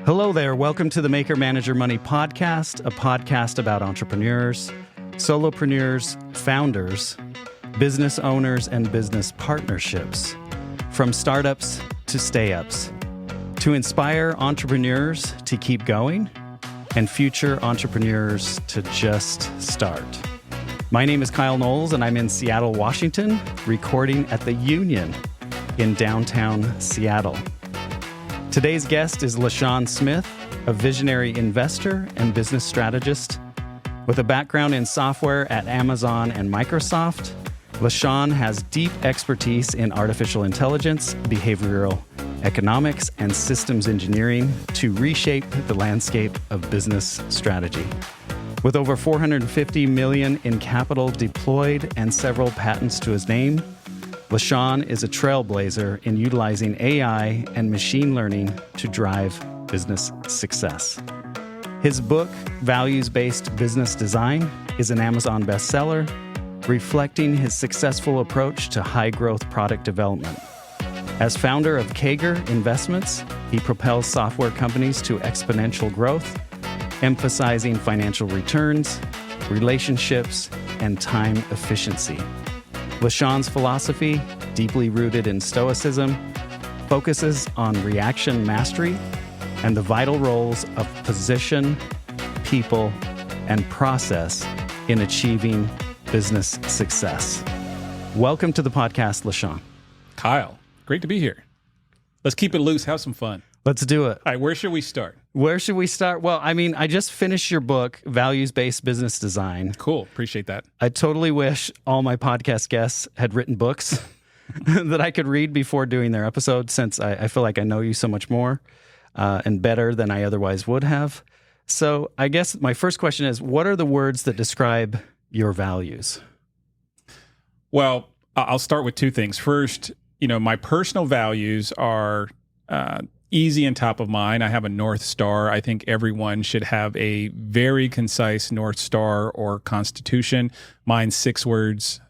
Hello there. Welcome to the Maker Manager Money podcast, a podcast about entrepreneurs, solopreneurs, founders, business owners, and business partnerships, from startups to stay-ups, to inspire entrepreneurs to keep going and future entrepreneurs to just start. My name is Kyle Knowles, and I'm in Seattle, Washington, recording at the Union in downtown Seattle. Today's guest is LaSean Smith, a visionary investor and business strategist. With a background in software at Amazon and Microsoft, LaSean has deep expertise in artificial intelligence, behavioral economics, and systems engineering to reshape the landscape of business strategy. With over $450 million in capital deployed and several patents to his name, LaSean is a trailblazer in utilizing AI and machine learning to drive business success. His book, Values-Based Business Design, is an Amazon bestseller, reflecting his successful approach to high-growth product development. As founder of Kager Investments, he propels software companies to exponential growth, emphasizing financial returns, relationships, and time efficiency. LaSean's philosophy, deeply rooted in Stoicism, focuses on reaction mastery and the vital roles of position, people, and process in achieving business success. Welcome to the podcast, LaSean. Kyle, great to be here. Let's keep it loose, have some fun. Let's do it. All right, where should we start? Where should we start? Well, I just finished your book, Values-Based Business Design. Cool. Appreciate that. I totally wish all my podcast guests had written books that I could read before doing their episode, since I feel like I know you so much more and better than I otherwise would have. So I guess my first question is, what are the words that describe your values? Well, I'll start with two things. First, my personal values are easy and top of mind. I have a North Star. I think everyone should have a very concise North Star or constitution. Mine's 6 words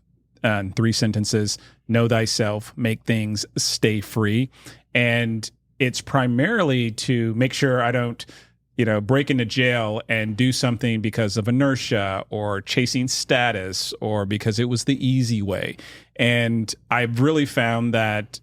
and 3 sentences. Know thyself, make things, stay free. And it's primarily to make sure I don't, break into jail and do something because of inertia or chasing status or because it was the easy way. And I've really found that,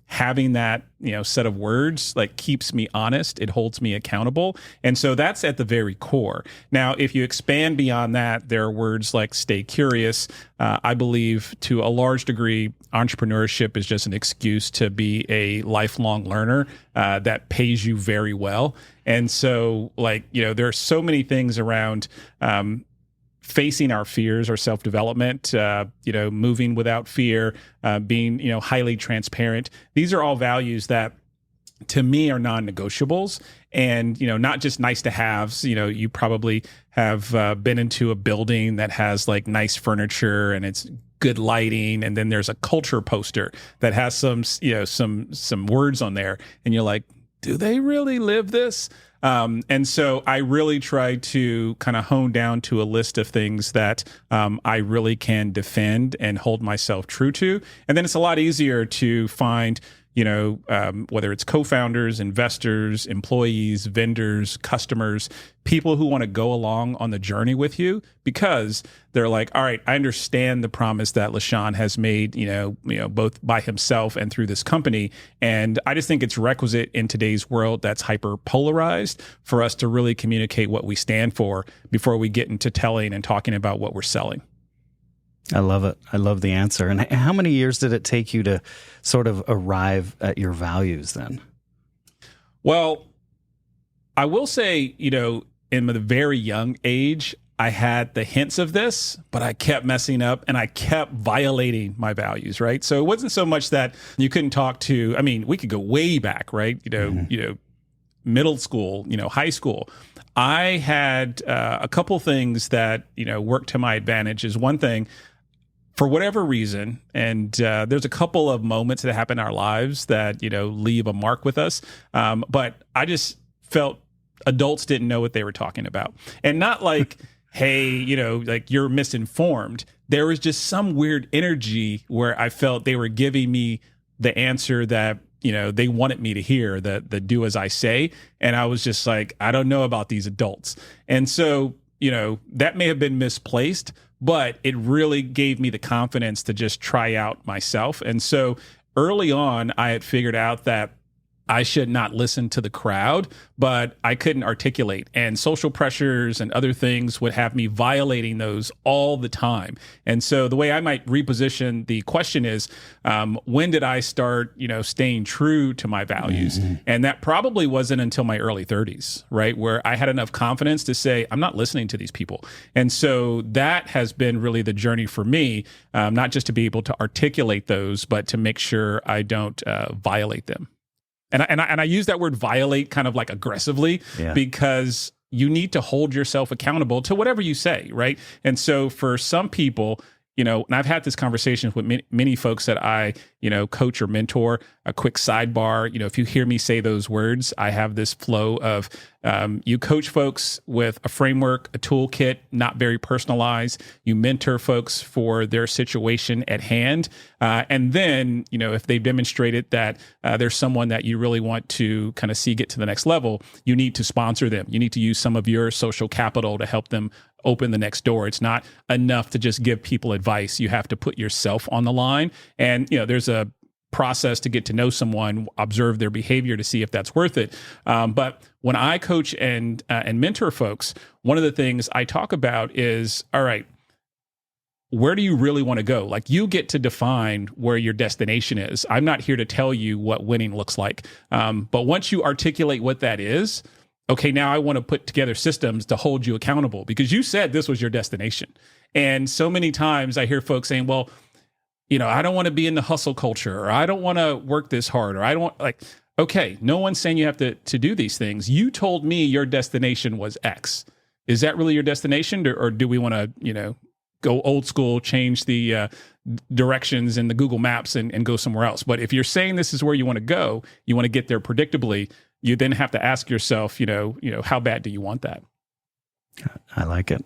having that, set of words keeps me honest. It holds me accountable. And so that's at the very core. Now, if you expand beyond that, there are words like stay curious. I believe to a large degree, entrepreneurship is just an excuse to be a lifelong learner that pays you very well. And so there are so many things around facing our fears, our self-development, moving without fear, being, highly transparent. These are all values that to me are non-negotiables and, not just nice to haves. You probably have been into a building that has nice furniture and it's good lighting. And then there's a culture poster that has some words on there. And you're like, do they really live this? And so I really try to kind of hone down to a list of things that I really can defend and hold myself true to. And then it's a lot easier to find, whether it's co-founders, investors, employees, vendors, customers, people who want to go along on the journey with you because they're like, all right, I understand the promise that LaSean has made, both by himself and through this company. And I just think it's requisite in today's world that's hyper polarized for us to really communicate what we stand for before we get into telling and talking about what we're selling. I love it. I love the answer. And how many years did it take you to sort of arrive at your values then? Well, I will say, in a very young age, I had the hints of this, but I kept messing up and I kept violating my values, right? So it wasn't so much that you couldn't talk to, we could go way back, right? Middle school, high school. I had a couple things that, worked to my advantage. Is one thing, for whatever reason, and there's a couple of moments that happen in our lives that, leave a mark with us. But I just felt adults didn't know what they were talking about. And not like, hey, you're misinformed. There was just some weird energy where I felt they were giving me the answer that they wanted me to hear, the do as I say. And I was just like, I don't know about these adults. And so, that may have been misplaced, but it really gave me the confidence to just try out myself. And so early on, I had figured out that I should not listen to the crowd, but I couldn't articulate. And social pressures and other things would have me violating those all the time. And so the way I might reposition the question is, when did I start, staying true to my values? Mm-hmm. And that probably wasn't until my early 30s, right? Where I had enough confidence to say, I'm not listening to these people. And so that has been really the journey for me, not just to be able to articulate those, but to make sure I don't violate them. And I use that word violate kind of like aggressively, because you need to hold yourself accountable to whatever you say, right? And so for some people, and I've had this conversation with many folks that I, coach or mentor. A quick sidebar, if you hear me say those words, I have this flow of you coach folks with a framework, a toolkit, not very personalized. You mentor folks for their situation at hand. And then, if they've demonstrated that there's someone that you really want to kind of see get to the next level, you need to sponsor them. You need to use some of your social capital to help them open the next door. It's not enough to just give people advice. You have to put yourself on the line. And, there's a process to get to know someone, observe their behavior to see if that's worth it. But when I coach and mentor folks, one of the things I talk about is, all right, where do you really want to go? Like, you get to define where your destination is. I'm not here to tell you what winning looks like. But once you articulate what that is, okay, now I want to put together systems to hold you accountable, because you said this was your destination. And so many times I hear folks saying, well, I don't want to be in the hustle culture, or I don't want to work this hard, or I don't want, okay, no one's saying you have to do these things. You told me your destination was X. Is that really your destination? Or do we want to, go old school, change the directions in the Google Maps and go somewhere else? But if you're saying this is where you want to go, you want to get there predictably, you then have to ask yourself, how bad do you want that? I like it.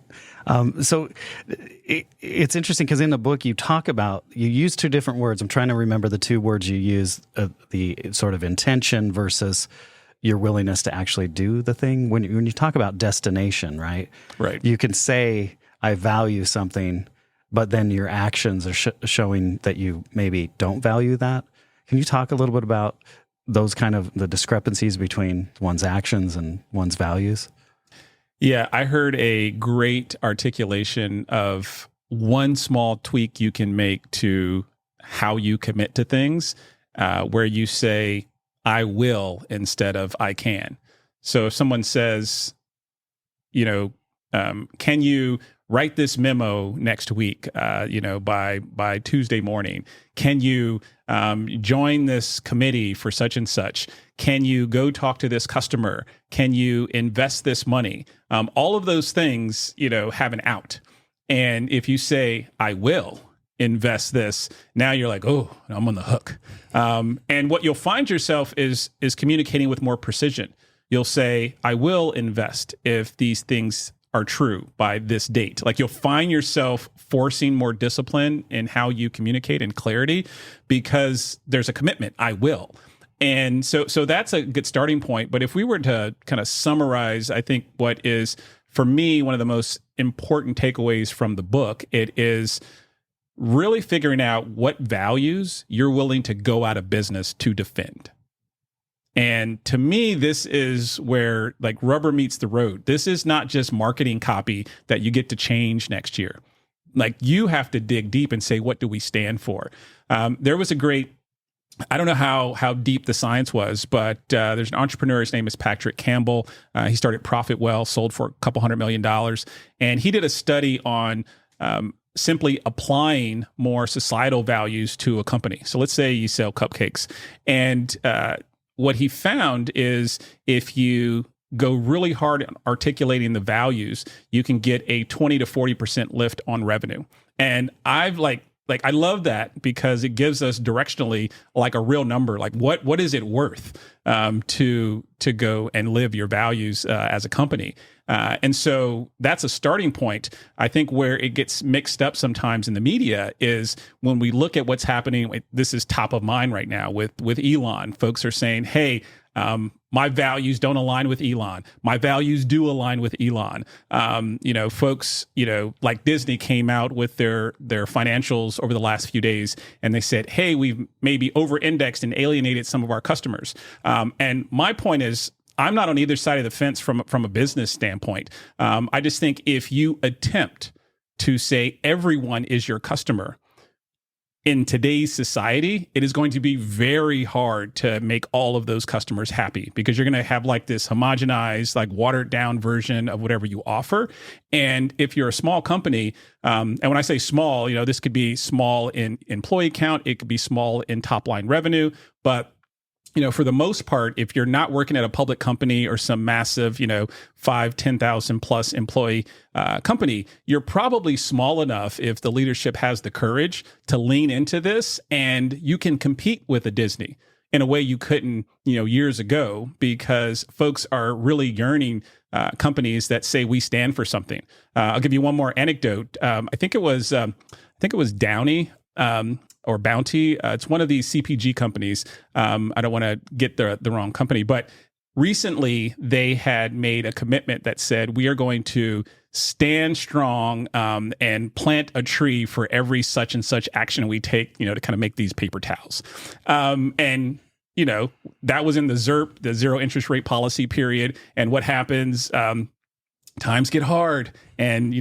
So it's interesting because in the book you use two different words. I'm trying to remember the two words you use, the sort of intention versus your willingness to actually do the thing. When you talk about destination, right? Right. You can say, I value something, but then your actions are showing that you maybe don't value that. Can you talk a little bit about those kind of the discrepancies between one's actions and one's values? Yeah, I heard a great articulation of one small tweak you can make to how you commit to things, where you say, I will instead of I can. So if someone says, can you write this memo next week, by Tuesday morning? Can you join this committee for such and such? Can you go talk to this customer? Can you invest this money? All of those things, have an out. And if you say, I will invest this, now you're like, oh, I'm on the hook. And what you'll find yourself is communicating with more precision. You'll say, I will invest if these things are true by this date. Like, you'll find yourself forcing more discipline in how you communicate and clarity, because there's a commitment. I will. And so that's a good starting point. But if we were to kind of summarize, I think what is, for me, one of the most important takeaways from the book, it is really figuring out what values you're willing to go out of business to defend. And to me, this is where rubber meets the road. This is not just marketing copy that you get to change next year. You have to dig deep and say, what do we stand for? There was a great, I don't know how deep the science was, but there's an entrepreneur, his name is Patrick Campbell. He started ProfitWell, sold for $200 million. And he did a study on simply applying more societal values to a company. So let's say you sell cupcakes, and what he found is if you go really hard on articulating the values, you can get a 20 to 40% lift on revenue. And I've like, I love that because it gives us directionally like a real number, like what is it worth to go and live your values as a company. And so that's a starting point. I think where it gets mixed up sometimes in the media is when we look at what's happening. This is top of mind right now with Elon. Folks are saying, hey, my values don't align with Elon. My values do align with Elon. Folks, like Disney came out with their financials over the last few days, and they said, hey, we've maybe over-indexed and alienated some of our customers. And my point is, I'm not on either side of the fence from a business standpoint. I just think if you attempt to say everyone is your customer, in today's society, it is going to be very hard to make all of those customers happy because you're going to have like this homogenized, like watered down version of whatever you offer. And if you're a small company, and when I say small, this could be small in employee count, it could be small in top line revenue, but for the most part, if you're not working at a public company or some massive, 5, 10,000 plus employee company, you're probably small enough if the leadership has the courage to lean into this, and you can compete with a Disney in a way you couldn't, years ago, because folks are really yearning companies that say we stand for something. I'll give you one more anecdote. I think it was Downey. Or Bounty. It's one of these CPG companies. I don't want to get the wrong company, but recently they had made a commitment that said we are going to stand strong and plant a tree for every such and such action we take, to kind of make these paper towels. And that was in the ZIRP, the zero interest rate policy period. And what happens? Times get hard, and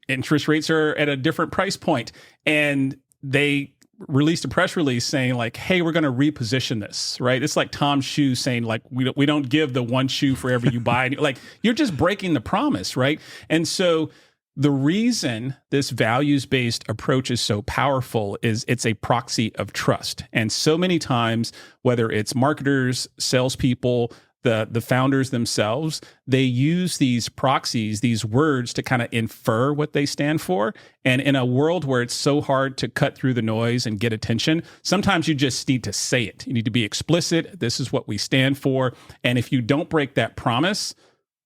interest rates are at a different price point, and they released a press release saying like, hey, we're going to reposition this, right? It's like Tom's shoes saying like, we don't give the one shoe for every you buy. Like, you're just breaking the promise, right? And so the reason this values-based approach is so powerful is it's a proxy of trust. And so many times, whether it's marketers, salespeople, the founders themselves, they use these proxies, these words to kind of infer what they stand for. And in a world where it's so hard to cut through the noise and get attention, sometimes you just need to say it. You need to be explicit. This is what we stand for. And if you don't break that promise,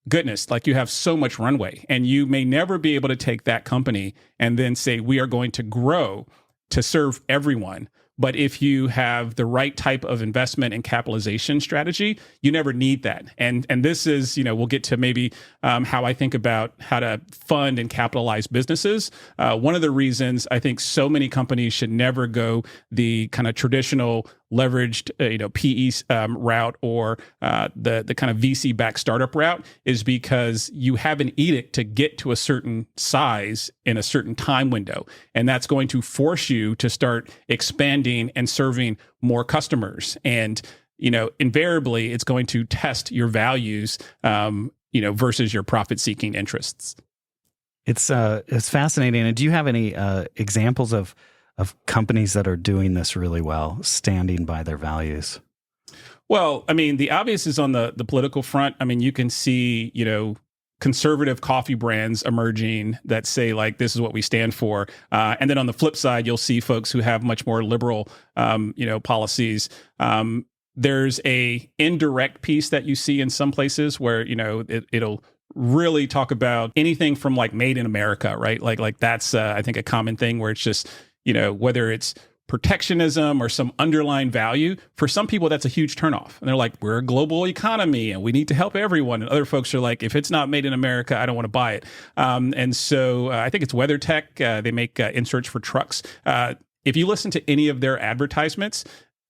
goodness, like you have so much runway, and you may never be able to take that company and then say, we are going to grow to serve everyone. But if you have the right type of investment and capitalization strategy, you never need that. And this is, we'll get to maybe how I think about how to fund and capitalize businesses. One of the reasons I think so many companies should never go the kind of traditional leveraged, PE route or the kind of VC-backed startup route is because you have an edict to get to a certain size in a certain time window. And that's going to force you to start expanding and serving more customers. And, invariably, it's going to test your values, versus your profit-seeking interests. It's fascinating. And do you have any examples of companies that are doing this really well, standing by their values? Well, I mean, the obvious is on the political front. I mean, you can see, conservative coffee brands emerging that say like, this is what we stand for. And then on the flip side, you'll see folks who have much more liberal, policies. There's a indirect piece that you see in some places where, it'll really talk about anything from like made in America, right? Like that's, I think, a common thing where it's just, whether it's protectionism or some underlying value, for some people, that's a huge turnoff. And they're like, we're a global economy and we need to help everyone. And other folks are like, if it's not made in America, I don't want to buy it. And so I think it's WeatherTech. They make inserts for trucks. If you listen to any of their advertisements,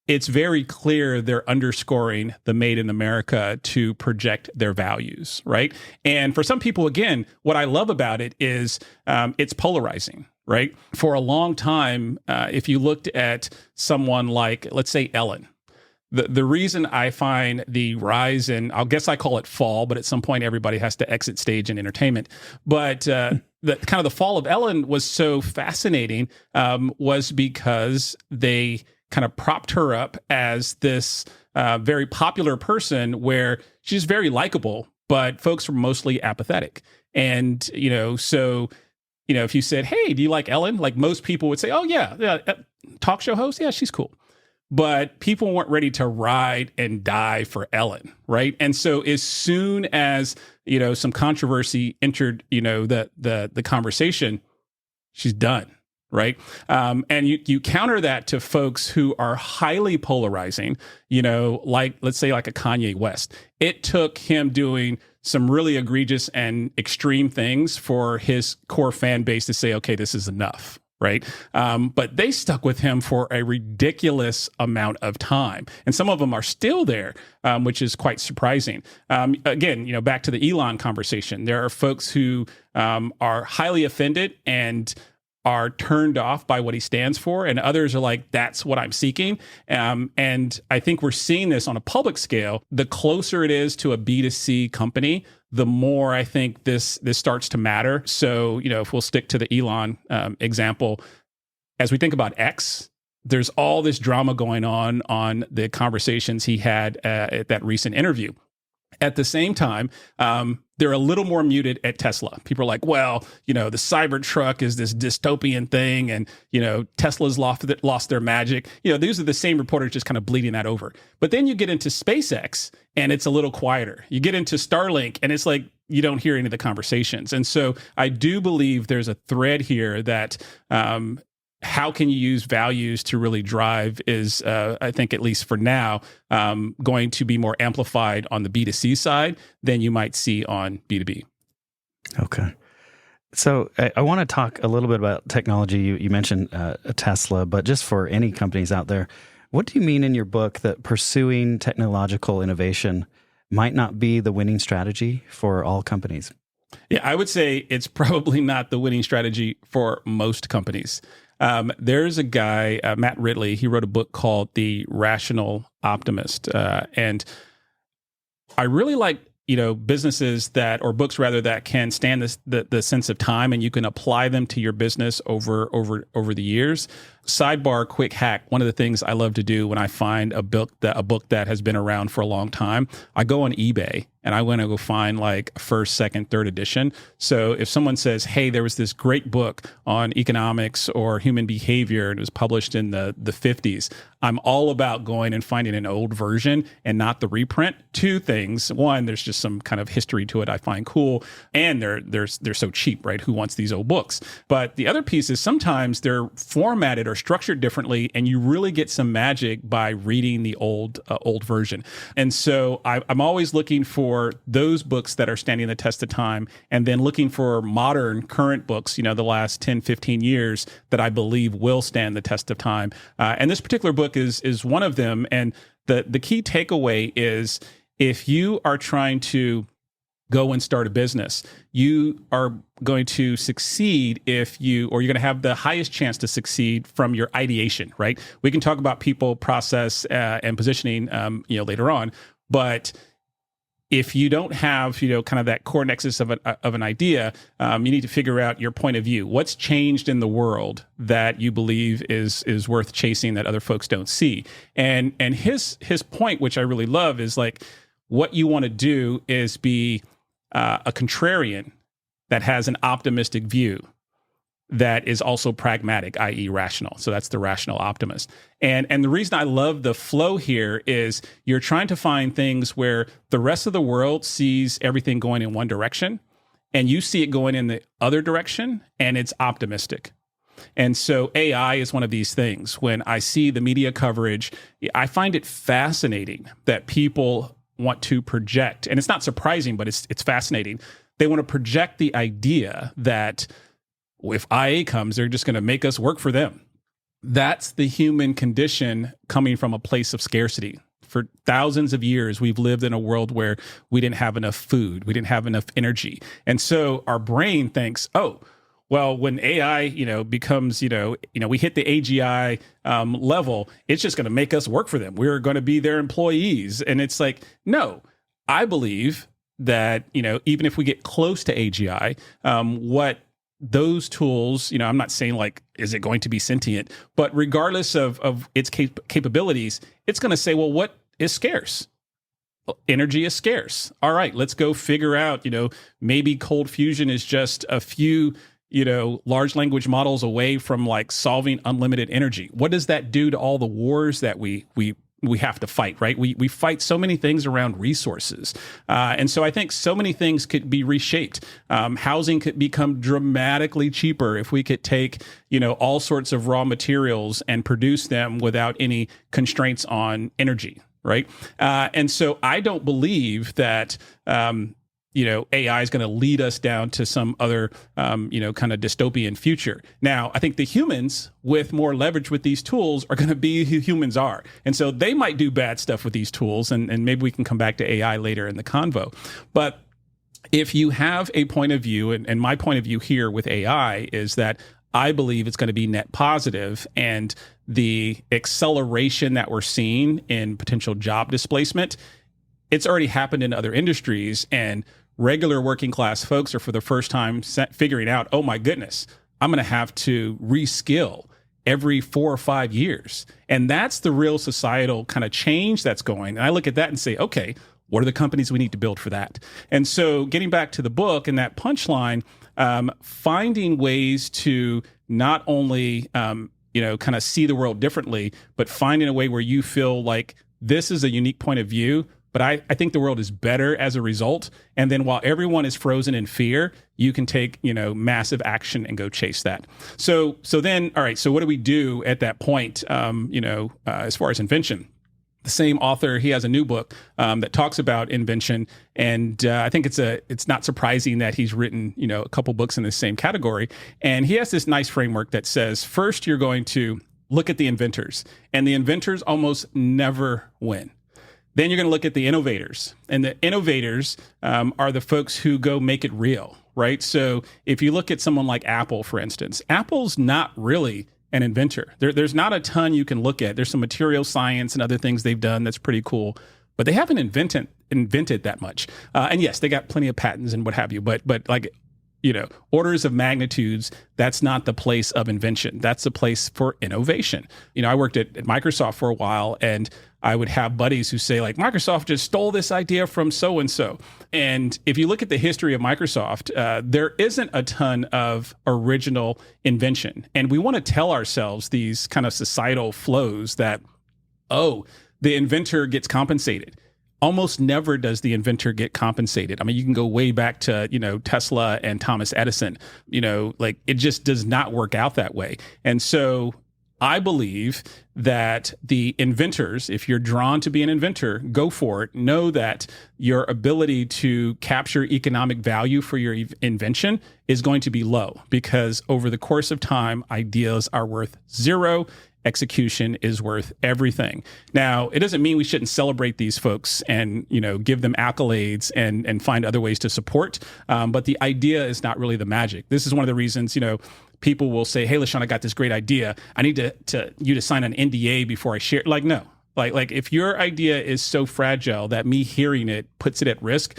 it's very clear they're underscoring the made in America to project their values, right? And for some people, again, what I love about it is it's polarizing, right? For a long time, if you looked at someone like, let's say, Ellen, the reason I find the rise in, I guess I call it fall, but at some point everybody has to exit stage in entertainment. But the kind of the fall of Ellen was so fascinating was because they kind of propped her up as this very popular person where she's very likable, but folks were mostly apathetic. And, so if you said, hey, do you like Ellen? Like most people would say, oh, yeah, talk show host. Yeah, she's cool. But people weren't ready to ride and die for Ellen, right? And so as soon as, some controversy entered, the conversation, she's done, right? And you counter that to folks who are highly polarizing, like, let's say like a Kanye West. It took him doing some really egregious and extreme things for his core fan base to say, okay, this is enough, right? But they stuck with him for a ridiculous amount of time. And some of them are still there, which is quite surprising. Again, back to the Elon conversation, there are folks who are highly offended and are turned off by what he stands for, and others are like, that's what I'm seeking. And I think we're seeing this on a public scale. The closer it is to a B2C company, the more I think this starts to matter. So, if we'll stick to the Elon example, as we think about X, there's all this drama going on the conversations he had at that recent interview. At the same time, they're a little more muted at Tesla. People are like, well, the Cybertruck is this dystopian thing, and, Tesla's lost their magic. These are the same reporters just kind of bleeding that over. But then you get into SpaceX, and it's a little quieter. You get into Starlink, and it's like you don't hear any of the conversations. And so I do believe there's a thread here that how can you use values to really drive is, I think, at least for now, going to be more amplified on the B2C side than you might see on B2B. Okay. So I want to talk a little bit about technology. You mentioned Tesla, but just for any companies out there, what do you mean in your book that pursuing technological innovation might not be the winning strategy for all companies? Yeah, I would say it's probably not the winning strategy for most companies. There's a guy, Matt Ridley, he wrote a book called The Rational Optimist. And I really like, businesses or books rather, that can stand the sense of time and you can apply them to your business over the years. Sidebar, quick hack. One of the things I love to do when I find a book that has been around for a long time, I go on eBay and I want to go find like first, second, third edition. So if someone says, hey, there was this great book on economics or human behavior and it was published in the 50s, I'm all about going and finding an old version and not the reprint. Two things. One, there's just some kind of history to it I find cool. And they're so cheap, right? Who wants these old books? But the other piece is sometimes they're formatted or structured differently, and you really get some magic by reading the old version. And so I'm always looking for those books that are standing the test of time, and then looking for modern, current books, the last 10, 15 years that I believe will stand the test of time. And this particular book is one of them. And the key takeaway is, if you are trying to go and start a business, you are going to succeed you're going to have the highest chance to succeed from your ideation, right? We can talk about people, process, and positioning, later on. But if you don't have, kind of that core nexus of an idea, you need to figure out your point of view. What's changed in the world that you believe is worth chasing that other folks don't see? And his point, which I really love, is like, what you want to do is be a contrarian that has an optimistic view that is also pragmatic, i.e. rational. So that's the rational optimist. And the reason I love the flow here is you're trying to find things where the rest of the world sees everything going in one direction and you see it going in the other direction, and it's optimistic. And so AI is one of these things. When I see the media coverage, I find it fascinating that people want to project, and it's not surprising, but it's fascinating. They want to project the idea that if IA comes, they're just going to make us work for them. That's the human condition coming from a place of scarcity. For thousands of years, we've lived in a world where we didn't have enough food, we didn't have enough energy. And so our brain thinks, oh, well, when AI, becomes, we hit the AGI level, it's just going to make us work for them. We're going to be their employees. And it's like, no, I believe that, even if we get close to AGI, what those tools, I'm not saying like, is it going to be sentient, but regardless of its capabilities, it's going to say, well, what is scarce? Energy is scarce. All right, let's go figure out, maybe cold fusion is just a few large language models away from like solving unlimited energy? What does that do to all the wars that we have to fight, right? We fight so many things around resources. And so I think so many things could be reshaped. Housing could become dramatically cheaper if we could take, all sorts of raw materials and produce them without any constraints on energy, right? And so I don't believe that, AI is going to lead us down to some other, kind of dystopian future. Now, I think the humans with more leverage with these tools are going to be who humans are. And so they might do bad stuff with these tools, and maybe we can come back to AI later in the convo. But if you have a point of view, and my point of view here with AI is that I believe it's going to be net positive, and the acceleration that we're seeing in potential job displacement, it's already happened in other industries, and regular working class folks are for the first time figuring out, oh my goodness, I'm going to have to reskill every 4 or 5 years. And that's the real societal kind of change that's going. And I look at that and say, okay, what are the companies we need to build for that? And so getting back to the book and that punchline, finding ways to not only, kind of see the world differently, but finding a way where you feel like this is a unique point of view, but I think the world is better as a result. And then while everyone is frozen in fear, you can take, massive action and go chase that. So then, all right, so what do we do at that point, as far as invention? The same author, he has a new book that talks about invention. And I think it's not surprising that he's written, a couple books in the same category. And he has this nice framework that says, first, you're going to look at the inventors, and the inventors almost never win. Then you're going to look at the innovators, and the innovators are the folks who go make it real, right? So if you look at someone like Apple, for instance, Apple's not really an inventor. There's not a ton you can look at. There's some material science and other things they've done that's pretty cool, but they haven't invented that much. And yes, they got plenty of patents and what have you, but like, orders of magnitudes, that's not the place of invention. That's the place for innovation. I worked at Microsoft for a while, and I would have buddies who say, like, Microsoft just stole this idea from so-and-so. And if you look at the history of Microsoft, there isn't a ton of original invention. And we want to tell ourselves these kind of societal flows that, oh, the inventor gets compensated. Almost never does the inventor get compensated. I mean, you can go way back to, Tesla and Thomas Edison, like it just does not work out that way. And so I believe that the inventors, if you're drawn to be an inventor, go for it. Know that your ability to capture economic value for your invention is going to be low, because over the course of time, ideas are worth zero. Execution is worth everything. Now, it doesn't mean we shouldn't celebrate these folks and, give them accolades and find other ways to support. But the idea is not really the magic. This is one of the reasons, people will say, hey, LaSean, I got this great idea. I need you to sign an NDA before I share it. Like, no. Like if your idea is so fragile that me hearing it puts it at risk,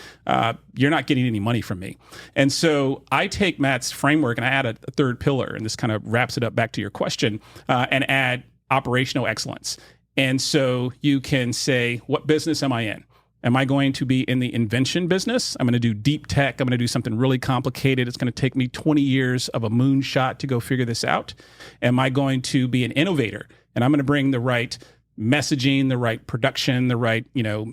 you're not getting any money from me. And so I take Matt's framework and I add a third pillar, and this kind of wraps it up back to your question, and add operational excellence. And so you can say, what business am I in? Am I going to be in the invention business? I'm going to do deep tech. I'm going to do something really complicated. It's going to take me 20 years of a moonshot to go figure this out. Am I going to be an innovator? And I'm going to bring the right messaging, the right production, the right,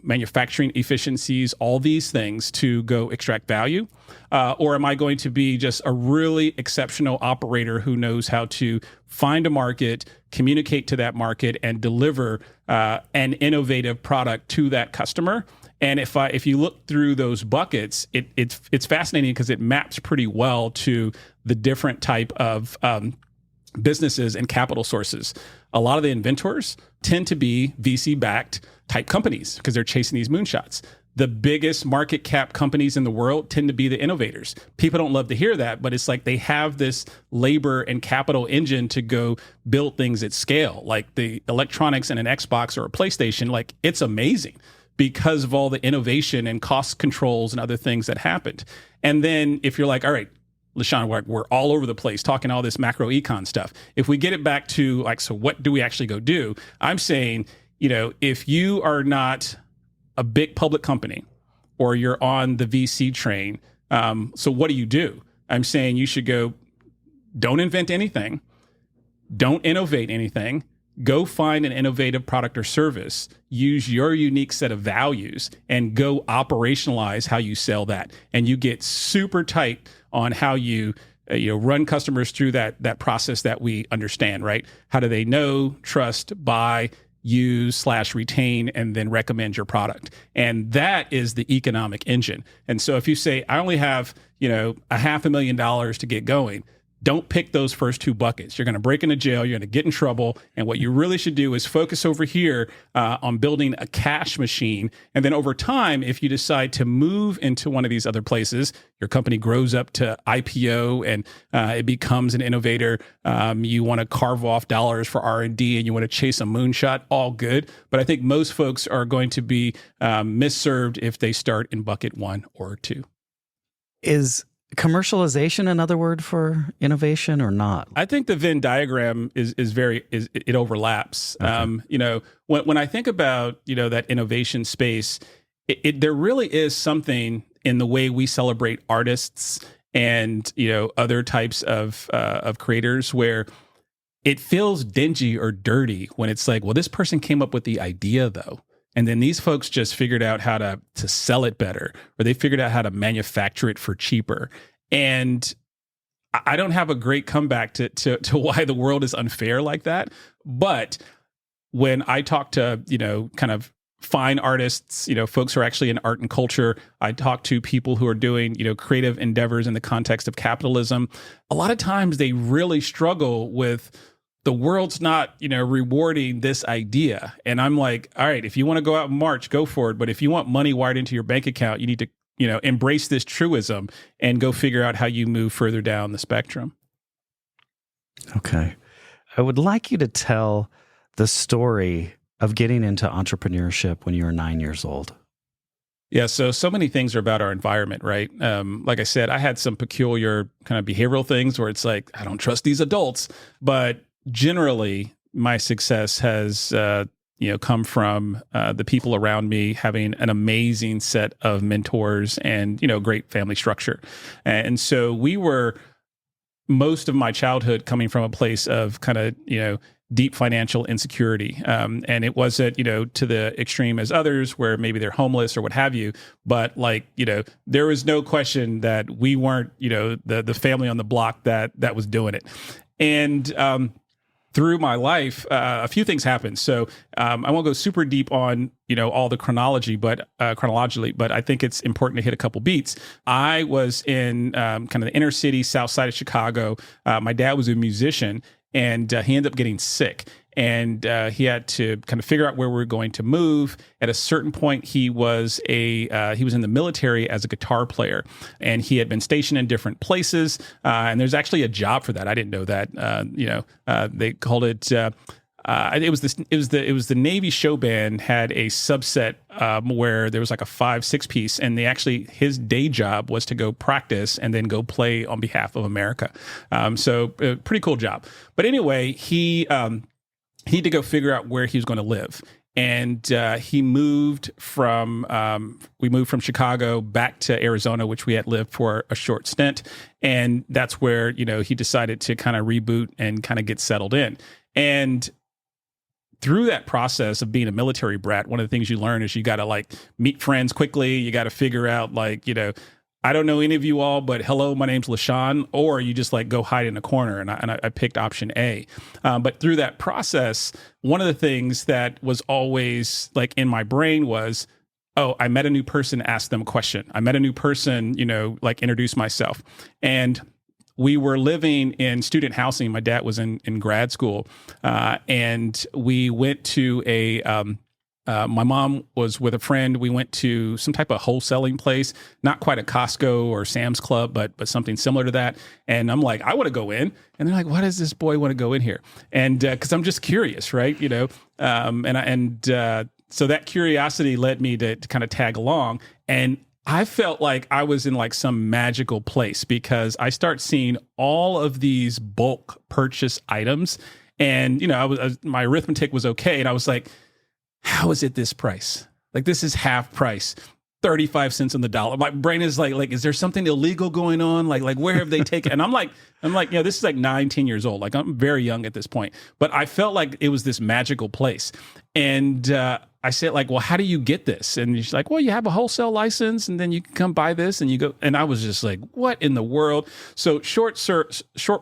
manufacturing efficiencies, all these things to go extract value? Or am I going to be just a really exceptional operator who knows how to find a market, communicate to that market, and deliver an innovative product to that customer? And if you look through those buckets, it's fascinating because it maps pretty well to the different type of businesses and capital sources. A lot of the inventors tend to be VC-backed type companies because they're chasing these moonshots. The biggest market cap companies in the world tend to be the innovators. People don't love to hear that, but it's like they have this labor and capital engine to go build things at scale, like the electronics in an Xbox or a PlayStation. Like, it's amazing because of all the innovation and cost controls and other things that happened. And then if you're like, all right, LaSean, we're all over the place talking all this macro econ stuff. If we get it back to like, so what do we actually go do? I'm saying, if you are not a big public company or you're on the VC train, so what do? I'm saying you should go don't invent anything. Don't innovate anything. Go find an innovative product or service, use your unique set of values, and go operationalize how you sell that. And you get super tight on how you run customers through that process that we understand, right? How do they know, trust, buy, use / retain, and then recommend your product? And that is the economic engine. And so if you say, I only have, $500,000 to get going, don't pick those first two buckets. You're going to break into jail. You're going to get in trouble. And what you really should do is focus over here on building a cash machine. And then over time, if you decide to move into one of these other places, your company grows up to IPO and it becomes an innovator. You want to carve off dollars for R&D and you want to chase a moonshot, all good. But I think most folks are going to be misserved if they start in bucket 1 or 2. Is commercialization another word for innovation or not? I think the Venn diagram it overlaps. Okay. When I think about, that innovation space, there really is something in the way we celebrate artists and, other types of creators where it feels dingy or dirty when it's like, well, this person came up with the idea though. And then these folks just figured out how to sell it better, or they figured out how to manufacture it for cheaper. And I don't have a great comeback to why the world is unfair like that. But when I talk to, kind of fine artists, folks who are actually in art and culture, I talk to people who are doing, creative endeavors in the context of capitalism. A lot of times they really struggle with the world's not, rewarding this idea. And I'm like, all right, if you want to go out and march, go for it. But if you want money wired into your bank account, you need to, embrace this truism and go figure out how you move further down the spectrum. Okay. I would like you to tell the story of getting into entrepreneurship when you were 9 years old. Yeah, so many things are about our environment, right? Like I said, I had some peculiar kind of behavioral things where it's like, I don't trust these adults. But generally, my success has come from the people around me having an amazing set of mentors and, great family structure. And so we were, most of my childhood coming from a place of kind of, deep financial insecurity. And it wasn't, to the extreme as others where maybe they're homeless or what have you. But there was no question that we weren't, the family on the block that was doing it. And through my life, a few things happened. So I won't go super deep on, all the chronologically, but I think it's important to hit a couple beats. I was in kind of the inner city, south side of Chicago. My dad was a musician, and he ended up getting sick. And he had to kind of figure out where we were going to move. At a certain point, he was in the military as a guitar player, and he had been stationed in different places. And there's actually a job for that. I didn't know that. They called it. It was the Navy show band had a subset where there was like a 5-6 piece, and his day job was to go practice and then go play on behalf of America. So pretty cool job. But anyway, he had to go figure out where he was going to live. And we moved from Chicago back to Arizona, which we had lived for a short stint. And that's where, he decided to kind of reboot and kind of get settled in. And through that process of being a military brat, one of the things you learn is you got to meet friends quickly. You got to figure out I don't know any of you all, but hello, my name's LaSean, or you just go hide in a corner. And I picked option A. But through that process, one of the things that was always in my brain was, oh, I met a new person, ask them a question. I met a new person, introduce myself. And we were living in student housing. My dad was in grad school. And we went to my mom was with a friend. We went to some type of wholesaling place, not quite a Costco or Sam's Club, but something similar to that. And I'm like, I want to go in. And they're like, why does this boy want to go in here? And because I'm just curious, right? So that curiosity led me to kind of tag along. And I felt like I was in some magical place because I start seeing all of these bulk purchase items. And, my arithmetic was okay. And I was like, how is it this price? This is half price. 35 cents on the dollar. My brain is like, is there something illegal going on? Like where have they taken? And I'm like, this is like 9, 10 years old. Like I'm very young at this point, but I felt like it was this magical place. And I said like, well, how do you get this? And she's like, well, you have a wholesale license and then you can come buy this and you go. And I was just like, what in the world? So short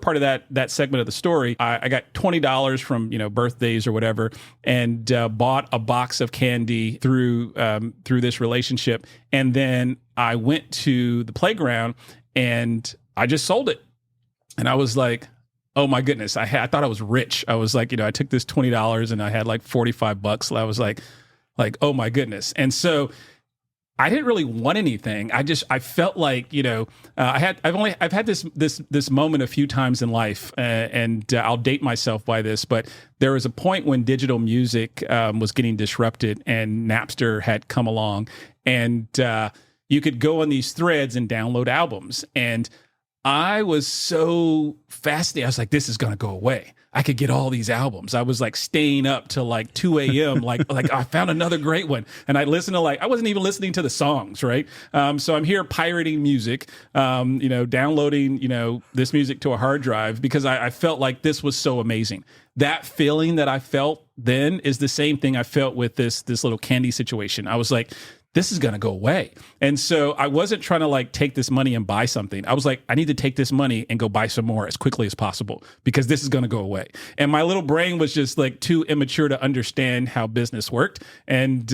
part of that segment of the story, I got $20 from, birthdays or whatever, and bought a box of candy through this relationship. And then I went to the playground and I just sold it. And I was like, oh my goodness. I thought I was rich. I was like, I took this $20 and I had like $45. I was like, oh my goodness. And so I didn't really want anything. I felt like, I've had this moment a few times in life, and I'll date myself by this, but there was a point when digital music was getting disrupted and Napster had come along, and you could go on these threads and download albums. And I was so fascinated. I was like, this is going to go away. I could get all these albums. I was like staying up till like 2 a.m. like I found another great one. And I listened to I wasn't even listening to the songs, right? So I'm here pirating music, downloading, this music to a hard drive because I felt like this was so amazing. That feeling that I felt then is the same thing I felt with this little candy situation. I was like, this is going to go away. And so I wasn't trying to take this money and buy something. I was like, I need to take this money and go buy some more as quickly as possible because this is going to go away. And my little brain was just too immature to understand how business worked. And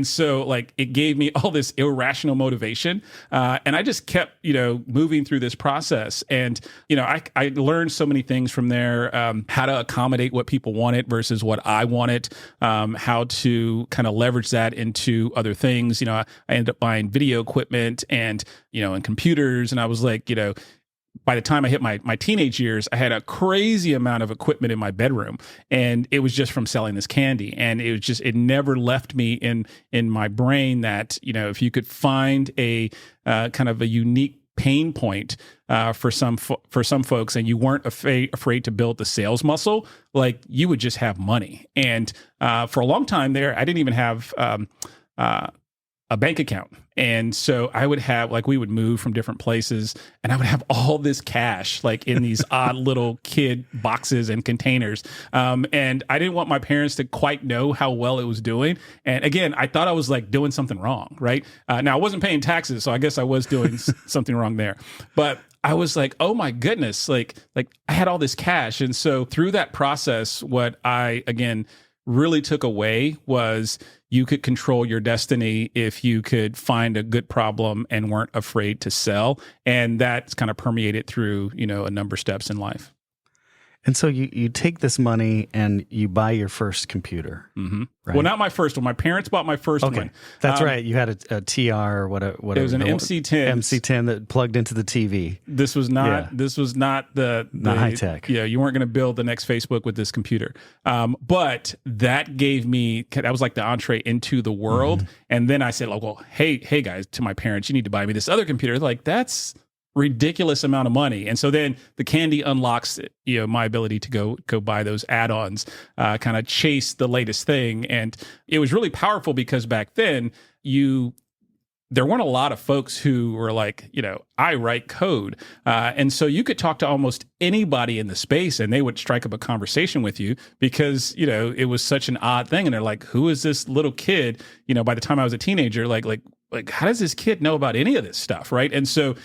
so it gave me all this irrational motivation. And I just kept, moving through this process. And, I learned so many things from there, how to accommodate what people wanted versus what I wanted, how to kind of leverage that into other things. I ended up buying video equipment and computers. And I was like, by the time I hit my teenage years, I had a crazy amount of equipment in my bedroom, and it was just from selling this candy. And it never left me in my brain that, if you could find a kind of a unique pain point for some folks, and you weren't afraid to build the sales muscle, you would just have money. And for a long time there, I didn't even have a bank account. And so I would have, we would move from different places and I would have all this cash, in these odd little kid boxes and containers. And I didn't want my parents to quite know how well it was doing. And again, I thought I was doing something wrong, right? Now I wasn't paying taxes, so I guess I was doing something wrong there. But I was like, oh my goodness, I had all this cash. And so through that process, what I, again, really took away was you could control your destiny if you could find a good problem and weren't afraid to sell. And that's kind of permeated through, a number of steps in life. And so you take this money and you buy your first computer. Mm-hmm. Right? Well, not my first one. My parents bought my first one. That's right. You had a TR or whatever. It was an MC10. MC10 that plugged into the TV. This was not. This was not the high tech. Yeah, you weren't going to build the next Facebook with this computer. But that gave me. That was like the entree into the world. Mm-hmm. And then I said, hey guys, to my parents, you need to buy me this other computer. That's ridiculous amount of money. And so then the candy unlocks, my ability to go buy those add-ons, kind of chase the latest thing. And it was really powerful because back then there weren't a lot of folks who were I write code. And so you could talk to almost anybody in the space and they would strike up a conversation with you because, it was such an odd thing. And they're like, who is this little kid? By the time I was a teenager, how does this kid know about any of this stuff, right? And so,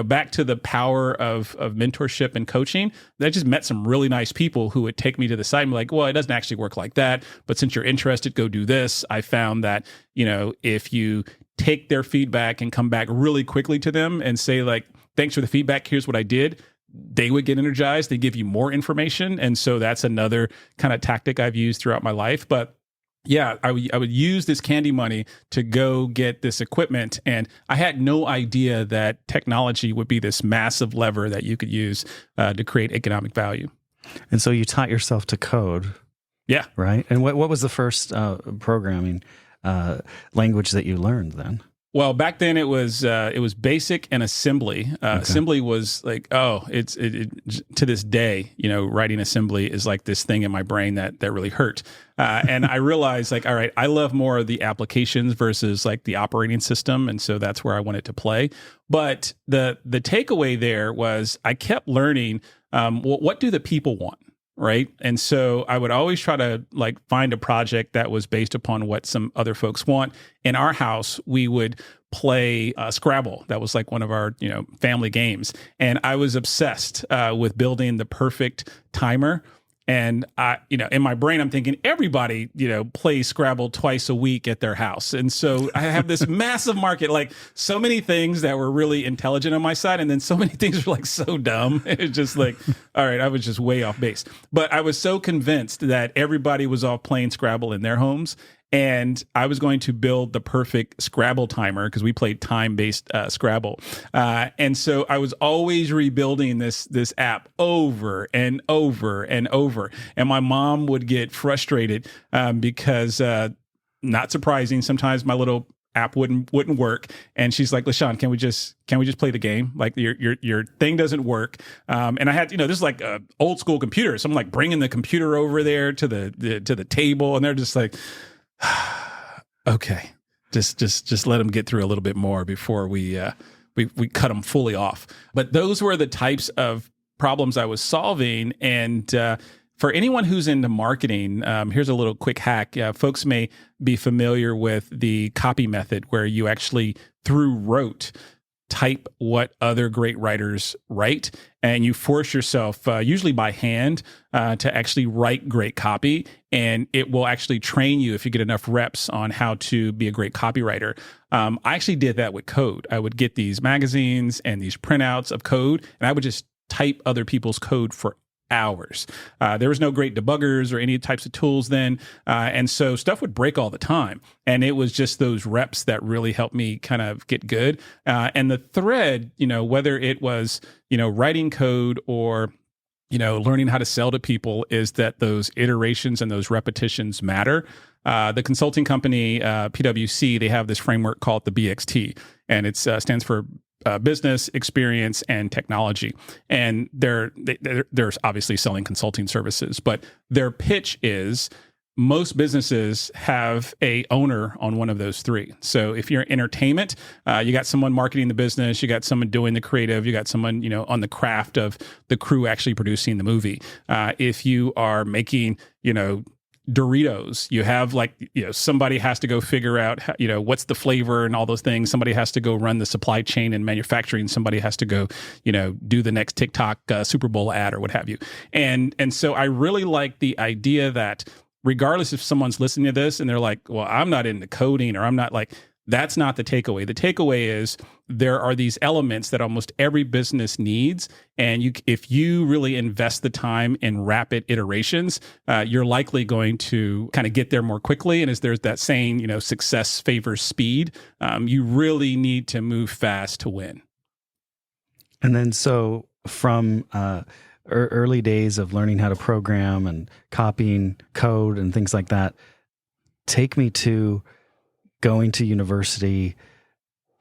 back to the power of mentorship and coaching, I just met some really nice people who would take me to the side and be like, well, it doesn't actually work like that, but since you're interested, go do this. I found that, if you take their feedback and come back really quickly to them and say thanks for the feedback, here's what I did, they would get energized, they give you more information. And so that's another kind of tactic I've used throughout my life. But yeah, I would use this candy money to go get this equipment. And I had no idea that technology would be this massive lever that you could use to create economic value. And so you taught yourself to code. Yeah. Right. And what was the first programming language that you learned then? Well, back then it was basic and assembly. Assembly was like, to this day, writing assembly is like this thing in my brain that really hurt. And I realized like, all right, I love more of the applications versus like the operating system. And so that's where I wanted to play. But the takeaway there was I kept learning, what do the people want? Right. And so I would always try to like find a project that was based upon what some other folks want. In our house, we would play Scrabble. That was like one of our, family games. And I was obsessed with building the perfect timer. And I, in my brain, I'm thinking everybody, plays Scrabble twice a week at their house. And so I have this massive market, like so many things that were really intelligent on my side. And then so many things were like so dumb. It's just like, all right, I was just way off base. But I was so convinced that everybody was off playing Scrabble in their homes. And I was going to build the perfect Scrabble timer because we played time-based Scrabble. And so I was always rebuilding this app over and over and over. And my mom would get frustrated because, not surprising, sometimes my little app wouldn't work. And she's like, LaSean, can we just play the game? Like your thing doesn't work. And I had, this is like a old school computer. So I'm like bringing the computer over there to the table. And they're just like, okay, just let them get through a little bit more before we cut them fully off. But those were the types of problems I was solving. And for anyone who's into marketing, here's a little quick hack. Folks may be familiar with the copy method where you actually, through rote, type what other great writers write, and you force yourself, usually by hand, to actually write great copy, and it will actually train you if you get enough reps on how to be a great copywriter. I actually did that with code. I would get these magazines and these printouts of code, and I would just type other people's code for hours. There was no great debuggers or any types of tools then. And so stuff would break all the time. And it was just those reps that really helped me kind of get good. And the thread, whether it was, writing code or, learning how to sell to people, is that those iterations and those repetitions matter. The consulting company, PwC, they have this framework called the BXT, and it stands for business, experience, and technology. And they're obviously selling consulting services, but their pitch is most businesses have a owner on one of those three. So if you're entertainment, you got someone marketing the business, you got someone doing the creative, you got someone, on the craft of the crew actually producing the movie. If you are making, Doritos, you have somebody has to go figure out, what's the flavor and all those things. Somebody has to go run the supply chain and manufacturing. Somebody has to go, do the next TikTok Super Bowl ad or what have you. And so I really like the idea that regardless if someone's listening to this and they're like, well, I'm not into coding, or I'm not like, that's not the takeaway. The takeaway is there are these elements that almost every business needs. And if you really invest the time in rapid iterations, you're likely going to kind of get there more quickly. And as there's that saying, success favors speed, you really need to move fast to win. And then so from early days of learning how to program and copying code and things like that, take me to going to university,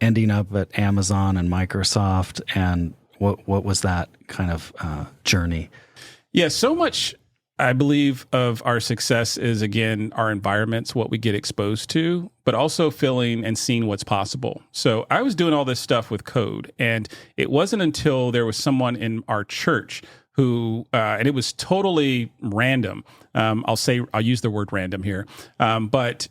ending up at Amazon and Microsoft, and what was that kind of journey? Yeah, so much, I believe, of our success is, again, our environments, what we get exposed to, but also feeling and seeing what's possible. So I was doing all this stuff with code, and it wasn't until there was someone in our church who, and it was totally random. I'll use the word random here, but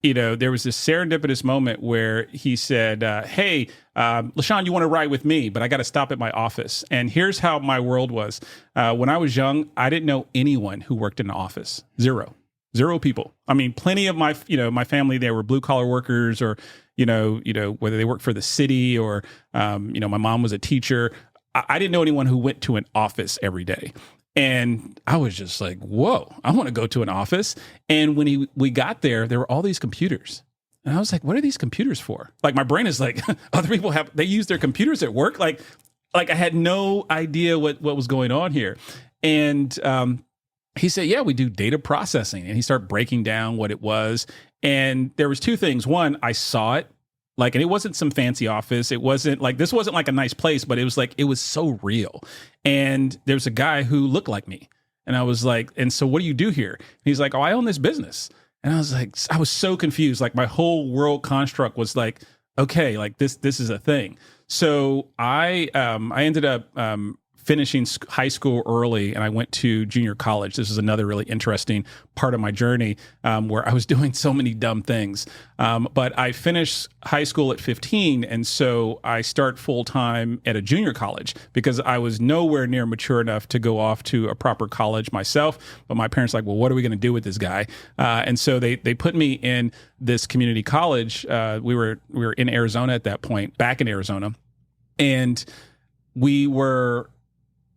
there was this serendipitous moment where he said, hey, LaSean, you want to ride with me, but I got to stop at my office. And here's how my world was. When I was young, I didn't know anyone who worked in an office. Zero people. I mean, plenty of my family, they were blue collar workers, or, whether they worked for the city or, my mom was a teacher. I didn't know anyone who went to an office every day. And I was just like, whoa, I want to go to an office. And when we got there were all these computers. And I was like, what are these computers for? Like, my brain is like, other people they use their computers at work. Like I had no idea what was going on here. And he said, yeah, we do data processing. And he started breaking down what it was. And there was two things. One, I saw it Like, and it wasn't some fancy office. It wasn't like, this wasn't like a nice place, but it was like, it was so real. And there was a guy who looked like me. And I was like, and so what do you do here? And he's like, oh, I own this business. And I was like, I was so confused. Like my whole world construct was like, okay, like this is a thing. So I ended up finishing high school early, and I went to junior college. This is another really interesting part of my journey where I was doing so many dumb things. But I finished high school at 15, and so I start full time at a junior college because I was nowhere near mature enough to go off to a proper college myself. But my parents were like, well, what are we going to do with this guy? And so they put me in this community college. We were in Arizona at that point, back in Arizona, and we were.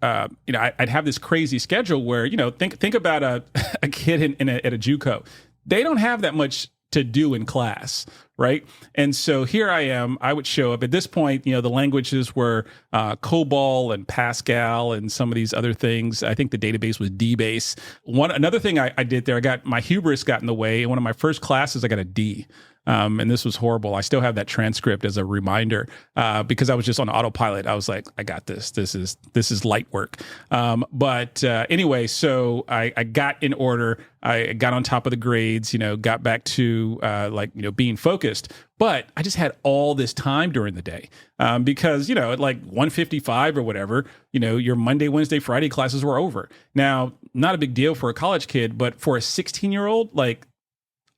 I'd have this crazy schedule where, think about a kid at a JUCO. They don't have that much to do in class, right? And so here I am. I would show up. At this point, the languages were COBOL and Pascal and some of these other things. I think the database was DBase. Another thing I did there, my hubris got in the way. In one of my first classes, I got a D. And this was horrible. I still have that transcript as a reminder because I was just on autopilot. I was like, I got this. This is light work. But anyway, so I got in order. I got on top of the grades, got back to being focused. But I just had all this time during the day because, at like 1:55 or whatever, your Monday, Wednesday, Friday classes were over. Now, not a big deal for a college kid, but for a 16-year-old, like,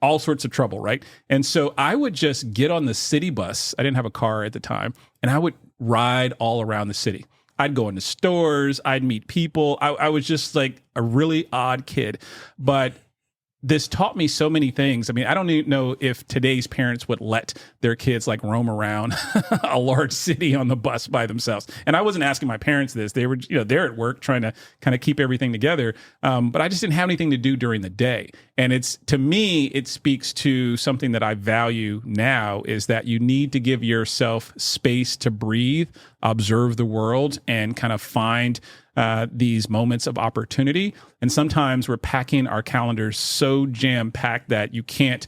all sorts of trouble, right? And so I would just get on the city bus. I didn't have a car at the time, and I would ride all around the city. I'd go into stores, I'd meet people. I was just like a really odd kid, but this taught me so many things. I mean, I don't even know if today's parents would let their kids like roam around a large city on the bus by themselves. And I wasn't asking my parents this. They were, they're at work trying to kind of keep everything together. But I just didn't have anything to do during the day. And to me, it speaks to something that I value now is that you need to give yourself space to breathe, observe the world, and kind of find these moments of opportunity. And sometimes we're packing our calendars so jam-packed that you can't,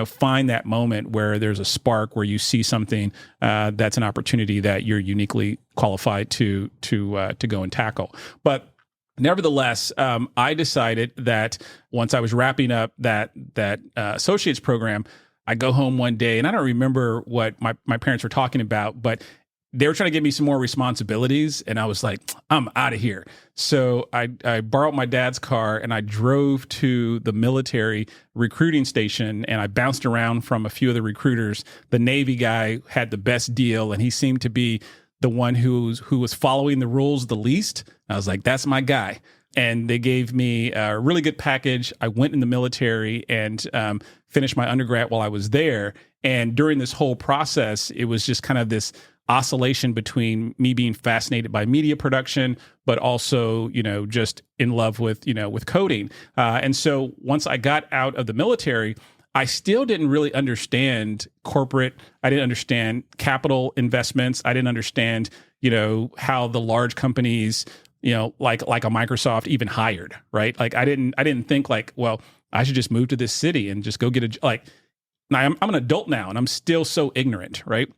find that moment where there's a spark, where you see something that's an opportunity that you're uniquely qualified to go and tackle. But nevertheless, I decided that once I was wrapping up that associate's program, I go home one day, and I don't remember what my parents were talking about, but they were trying to give me some more responsibilities, and I was like, I'm out of here. So I borrowed my dad's car, and I drove to the military recruiting station, and I bounced around from a few of the recruiters. The Navy guy had the best deal, and he seemed to be the one who was following the rules the least. I was like, that's my guy. And they gave me a really good package. I went in the military and finished my undergrad while I was there. And during this whole process, it was just kind of this oscillation between me being fascinated by media production, but also, just in love with coding. And so once I got out of the military, I still didn't really understand corporate. I didn't understand capital investments. I didn't understand, how the large companies, like a Microsoft even hired, right? Like I didn't think like, well, I should just move to this city and just go get I'm an adult now, and I'm still so ignorant, right?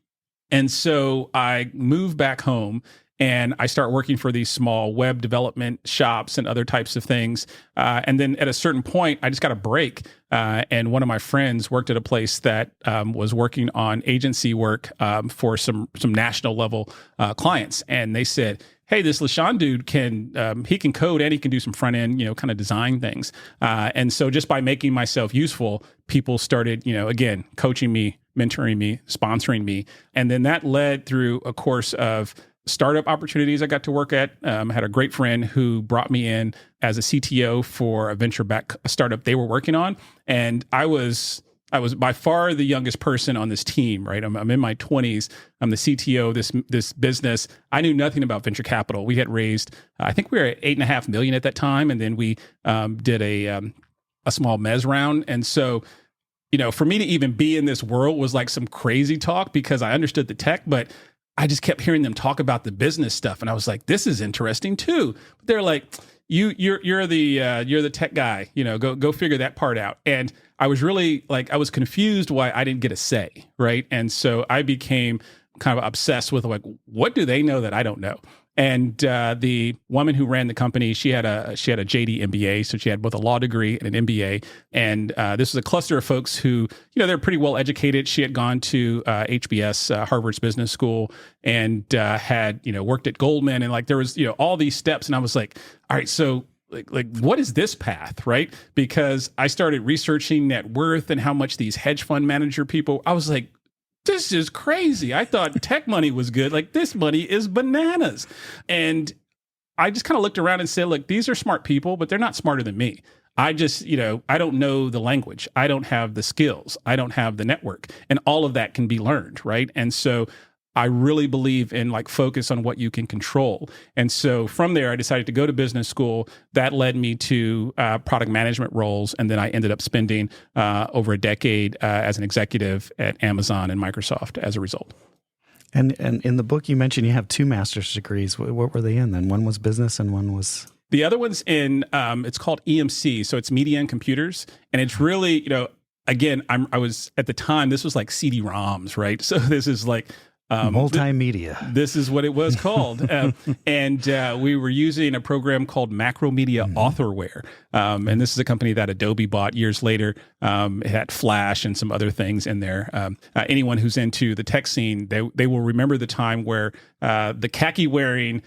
And so I moved back home, and I start working for these small web development shops and other types of things. And then at a certain point, I just got a break. And one of my friends worked at a place that was working on agency work for some national level clients. And they said, hey, this LaSean dude he can code and he can do some front end, kind of design things. And so just by making myself useful, people started, again, coaching me, mentoring me, sponsoring me. And then that led through a course of startup opportunities I got to work at. I had a great friend who brought me in as a CTO for a venture-backed startup they were working on. And I was by far the youngest person on this team, right? I'm in my 20s. I'm the CTO of this business. I knew nothing about venture capital. We had raised, I think we were at $8.5 million at that time. And then we did a small mezz round. And so, for me to even be in this world was like some crazy talk because I understood the tech, but I just kept hearing them talk about the business stuff. And I was like, this is interesting too. But they're like, you're the tech guy, go figure that part out. And I was really I was confused why I didn't get a say, right? And so I became kind of obsessed with what do they know that I don't know? And the woman who ran the company, she had a JD MBA, so she had both a law degree and an MBA. And this was a cluster of folks who, they're pretty well educated. She had gone to HBS, Harvard's business school, and had worked at Goldman, and there was all these steps. And I was like, all right, so what is this path, right? Because I started researching net worth and how much these hedge fund manager people. I was like, this is crazy. I thought tech money was good. This money is bananas. And I just kind of looked around and said, look, these are smart people, but they're not smarter than me. I just, I don't know the language. I don't have the skills. I don't have the network. And all of that can be learned, right? And so I really believe in focus on what you can control. And so from there, I decided to go to business school. That led me to product management roles. And then I ended up spending over a decade as an executive at Amazon and Microsoft as a result. And in the book, you mentioned you have 2 master's degrees. What were they in then? One was business and one was... The other one's in, it's called EMC. So it's media and computers. And it's really, again, I was, at the time, this was CD-ROMs, right? So this is multimedia. This is what it was called. And we were using a program called Macromedia Authorware. And this is a company that Adobe bought years later. It had Flash and some other things in there. Anyone who's into the tech scene, they will remember the time where the khaki wearing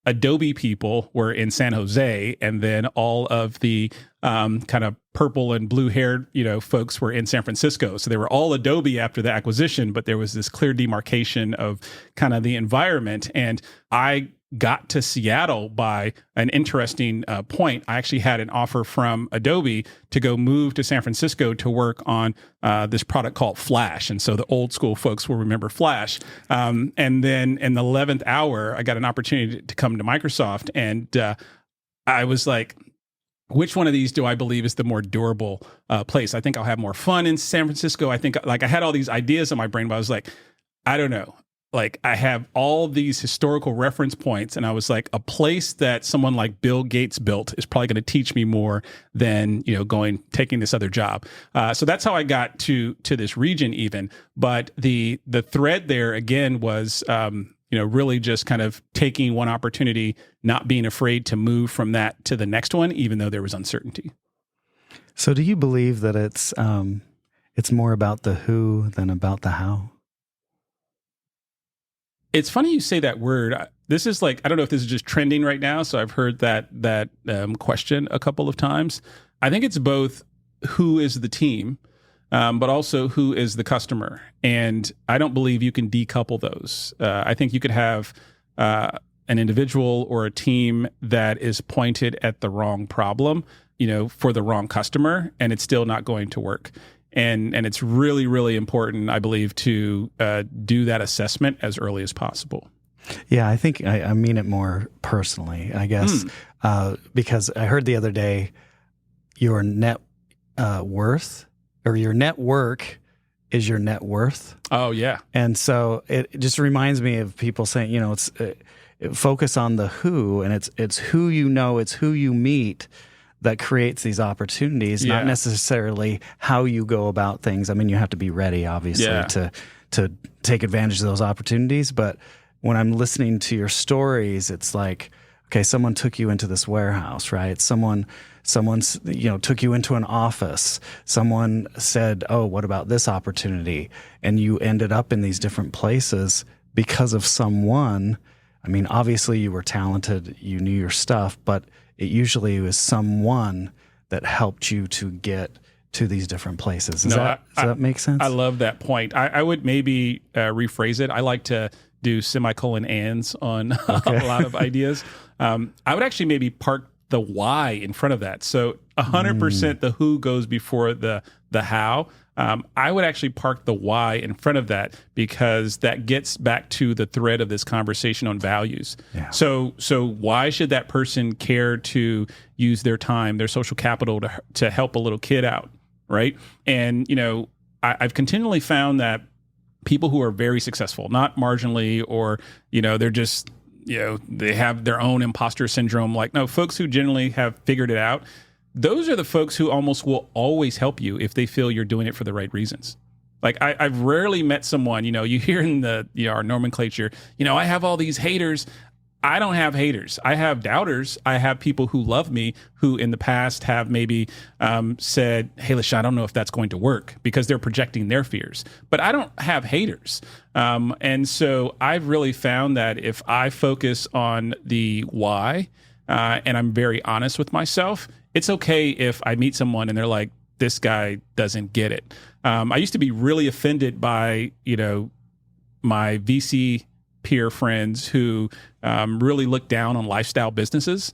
Adobe people were in San Jose, and then all of the kind of purple and blue haired, folks were in San Francisco. So they were all Adobe after the acquisition, but there was this clear demarcation of kind of the environment. And I got to Seattle by an interesting point. I actually had an offer from Adobe to go move to San Francisco to work on this product called Flash. And so the old school folks will remember Flash. And then in the 11th hour, I got an opportunity to come to Microsoft. And I was like, which one of these do I believe is the more durable place? I think I'll have more fun in San Francisco. I think I had all these ideas in my brain, but I was like, I don't know. I have all these historical reference points, and I was like, a place that someone like Bill Gates built is probably going to teach me more than taking this other job. So that's how I got to this region even. But the thread there again was really just kind of taking one opportunity, not being afraid to move from that to the next one, even though there was uncertainty. So do you believe that it's more about the who than about the how? It's funny you say that word. This is I don't know if this is just trending right now. So I've heard that question a couple of times. I think it's both who is the team, but also who is the customer. And I don't believe you can decouple those. I think you could have an individual or a team that is pointed at the wrong problem, for the wrong customer, and it's still not going to work. And it's really, really important, I believe, to do that assessment as early as possible. Yeah, I think I mean it more personally, I guess, because I heard the other day your net worth or your network is your net worth. Oh, yeah. And so it just reminds me of people saying, it's focus on the who, and it's who it's who you meet that creates these opportunities, not necessarily how you go about things. I mean, you have to be ready, obviously, to take advantage of those opportunities. But when I'm listening to your stories, it's like, okay, someone took you into this warehouse, right? Someone's took you into an office. Someone said, oh, what about this opportunity? And you ended up in these different places because of someone. I mean, obviously you were talented, you knew your stuff, but it usually was someone that helped you to get to these different places. Does that make sense? I love that point. I would maybe rephrase it. I like to do semicolon ands on a lot of ideas. I would actually maybe park the why in front of that. So 100% the who goes before the how. I would actually park the why in front of that, because that gets back to the thread of this conversation on values. Yeah. So why should that person care to use their time, their social capital to help a little kid out, right? And, I've continually found that people who are very successful, not marginally or, they're just they have their own imposter syndrome. Like, no, folks who generally have figured it out, those are the folks who almost will always help you if they feel you're doing it for the right reasons. Like I've rarely met someone, you hear in the our nomenclature, I have all these haters. I don't have haters. I have doubters. I have people who love me who in the past have maybe said, hey, LaSean, I don't know if that's going to work because they're projecting their fears. But I don't have haters. And so I've really found that if I focus on the why and I'm very honest with myself, it's okay if I meet someone and they're like, this guy doesn't get it. I used to be really offended by, my VC peer friends who really look down on lifestyle businesses.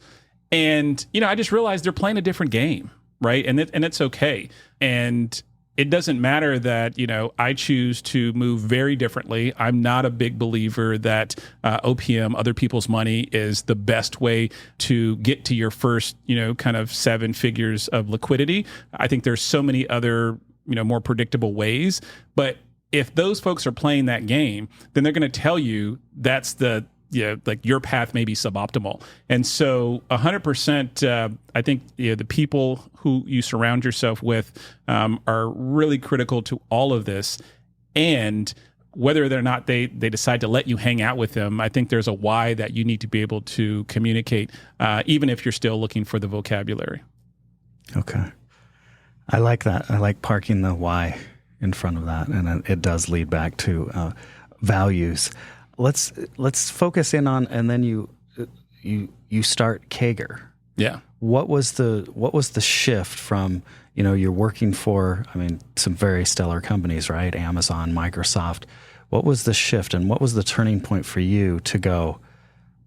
And, I just realized they're playing a different game, right? And it's okay. And it doesn't matter that, I choose to move very differently. I'm not a big believer that OPM, other people's money, is the best way to get to your first, kind of 7 figures of liquidity. I think there's so many other, more predictable ways. But if those folks are playing that game, then they're going to tell you that's the, like your path may be suboptimal. And so 100%, I think the people who you surround yourself with are really critical to all of this. And whether or not they decide to let you hang out with them, I think there's a why that you need to be able to communicate, even if you're still looking for the vocabulary. Okay. I like that. I like parking the why in front of that. And it does lead back to values. Let's focus in on, and then you start Kager. Yeah. What was the shift from, you're working for, some very stellar companies, right? Amazon, Microsoft. What was the shift and what was the turning point for you to go,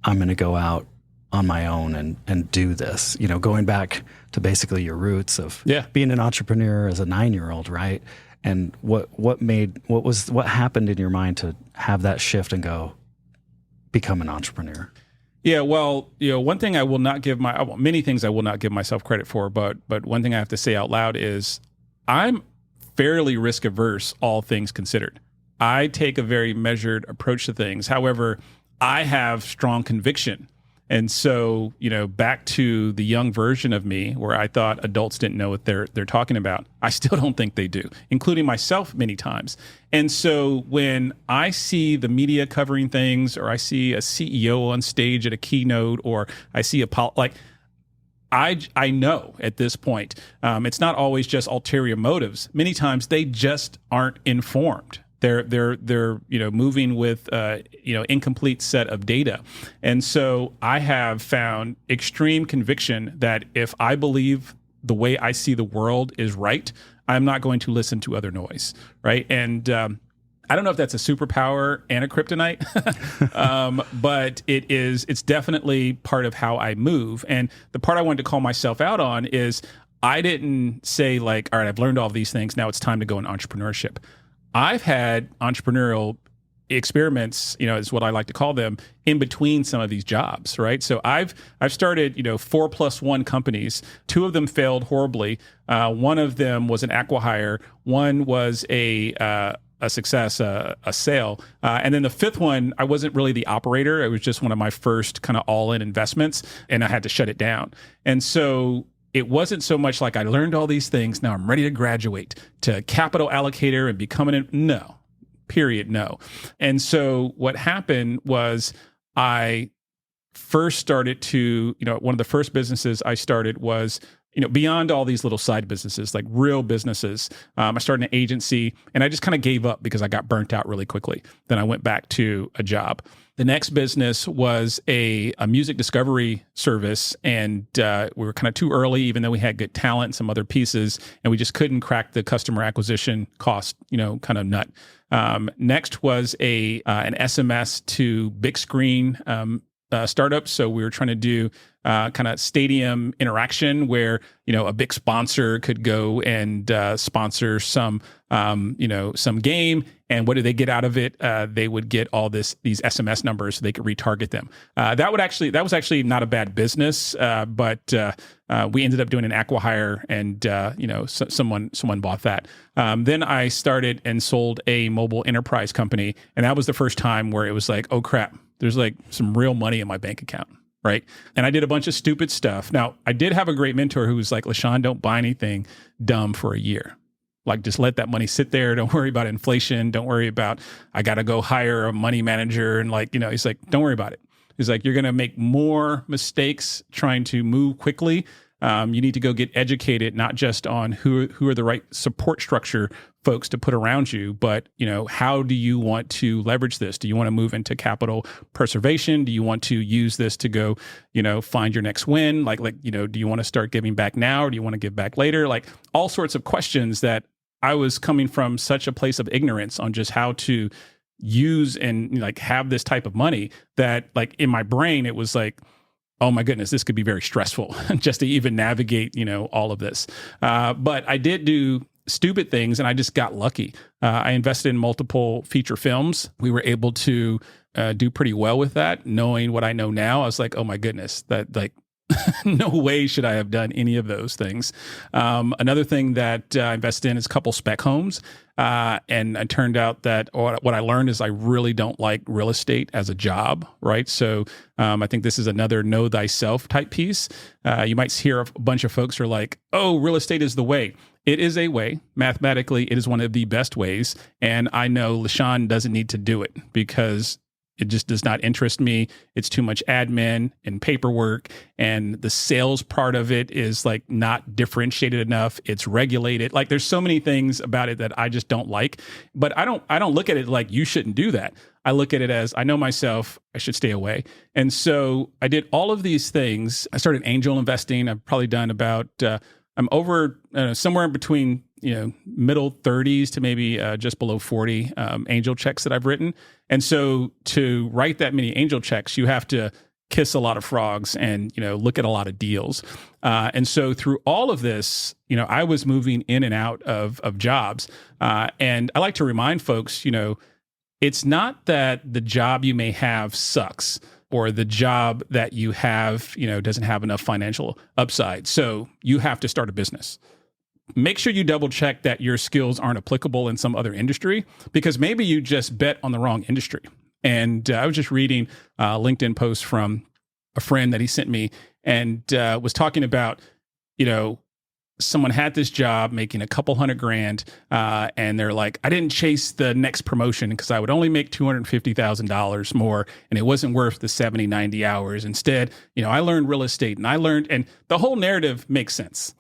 I'm going to go out on my own and do this, going back to basically your roots of being an entrepreneur as a 9-year-old, right? And what happened in your mind to have that shift and go become an entrepreneur? Yeah, well, one thing I will not give many things I will not give myself credit for, but one thing I have to say out loud is I'm fairly risk averse, all things considered. I take a very measured approach to things. However, I have strong conviction. And so, back to the young version of me where I thought adults didn't know what they're talking about. I still don't think they do, including myself many times. And so when I see the media covering things, or I see a CEO on stage at a keynote, or I see I know at this point, it's not always just ulterior motives. Many times they just aren't informed. They're moving with incomplete set of data. And so I have found extreme conviction that if I believe the way I see the world is right, I'm not going to listen to other noise, right? And I don't know if that's a superpower and a kryptonite, but it's definitely part of how I move. And the part I wanted to call myself out on is I didn't say like, all right, I've learned all of these things, now it's time to go in entrepreneurship. I've had entrepreneurial experiments, is what I like to call them, in between some of these jobs, right? So I've started, 4+1 companies. 2 of them failed horribly. One of them was an acqui-hire. One was a success, a sale. And then the 5th one, I wasn't really the operator. It was just one of my first kind of all-in investments, and I had to shut it down. And so it wasn't so much like I learned all these things, now I'm ready to graduate to capital allocator and becoming no. And so what happened was I first started to, one of the first businesses I started was, beyond all these little side businesses, like real businesses. I started an agency and I just kind of gave up because I got burnt out really quickly. Then I went back to a job. The next business was a music discovery service, and we were kind of too early, even though we had good talent and some other pieces, and we just couldn't crack the customer acquisition cost, kind of nut. Next was an SMS to big screen startup. So we were trying to do kind of stadium interaction where, a big sponsor could go and sponsor some game. And what did they get out of it? They would get all these SMS numbers so they could retarget them. That was actually not a bad business, but we ended up doing an acqui-hire, and someone bought that. Then I started and sold a mobile enterprise company, and that was the first time where it was like, oh crap, there's like some real money in my bank account. Right. And I did a bunch of stupid stuff. Now, I did have a great mentor who was like, LaSean, don't buy anything dumb for a year. Like, just let that money sit there. Don't worry about inflation. Don't worry about, I got to go hire a money manager. And like, he's like, don't worry about it. He's like, you're going to make more mistakes trying to move quickly. You need to go get educated, not just on who are the right support structure folks to put around you, but, how do you want to leverage this? Do you want to move into capital preservation? Do you want to use this to go, find your next win? Do you want to start giving back now, or do you want to give back later? Like, all sorts of questions that I was coming from such a place of ignorance on just how to use and like have this type of money, that like in my brain, it was like, oh my goodness, this could be very stressful just to even navigate, all of this. But I did do stupid things, and I just got lucky. I invested in multiple feature films. We were able to do pretty well with that. Knowing what I know now, I was like, oh my goodness, that like, no way should I have done any of those things. Another thing that I invested in is a couple spec homes. And it turned out that what I learned is I really don't like real estate as a job, right? So I think this is another know thyself type piece. You might hear a bunch of folks are like, oh, real estate is the way. It is a way. Mathematically, it is one of the best ways. And I know LaSean doesn't need to do it because it just does not interest me. It's too much admin and paperwork, and the sales part of it is like not differentiated enough. It's regulated. Like, there's so many things about it that I just don't like. But I don't look at it like you shouldn't do that. I look at it as, I know myself, I should stay away. And so I did all of these things. I started angel investing. I've probably done about I'm over somewhere in between middle 30s to maybe just below 40 angel checks that I've written. And so to write that many angel checks, you have to kiss a lot of frogs and, look at a lot of deals. And so through all of this, I was moving in and out of jobs. And I like to remind folks, it's not that the job you may have sucks, or the job that you have, doesn't have enough financial upside. So you have to start a business. Make sure you double check that your skills aren't applicable in some other industry, because maybe you just bet on the wrong industry. And I was just reading a LinkedIn post from a friend that he sent me, and was talking about, someone had this job making a couple $100,000, and they're like, I didn't chase the next promotion because I would only make $250,000 more, and it wasn't worth the 70, 90 hours. Instead, I learned real estate, and the whole narrative makes sense.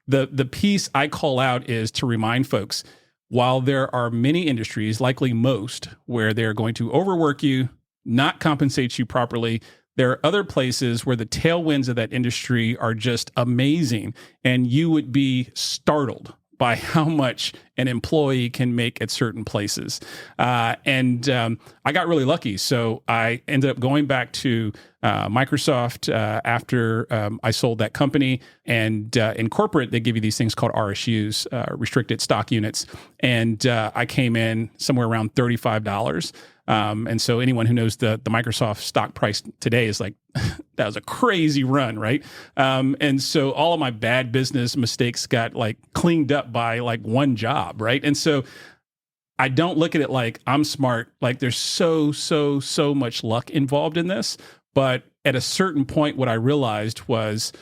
The piece I call out is to remind folks, while there are many industries, likely most, where they're going to overwork you, not compensate you properly, there are other places where the tailwinds of that industry are just amazing, and you would be startled by how much an employee can make at certain places. And I got really lucky. So I ended up going back to Microsoft after I sold that company. And in corporate, they give you these things called RSUs, restricted stock units. And I came in somewhere around $35. And so anyone who knows the Microsoft stock price today is like, that was a crazy run, right? And so all of my bad business mistakes got like cleaned up by like one job, right? And so I don't look at it like I'm smart. Like, there's so much luck involved in this. But at a certain point, what I realized was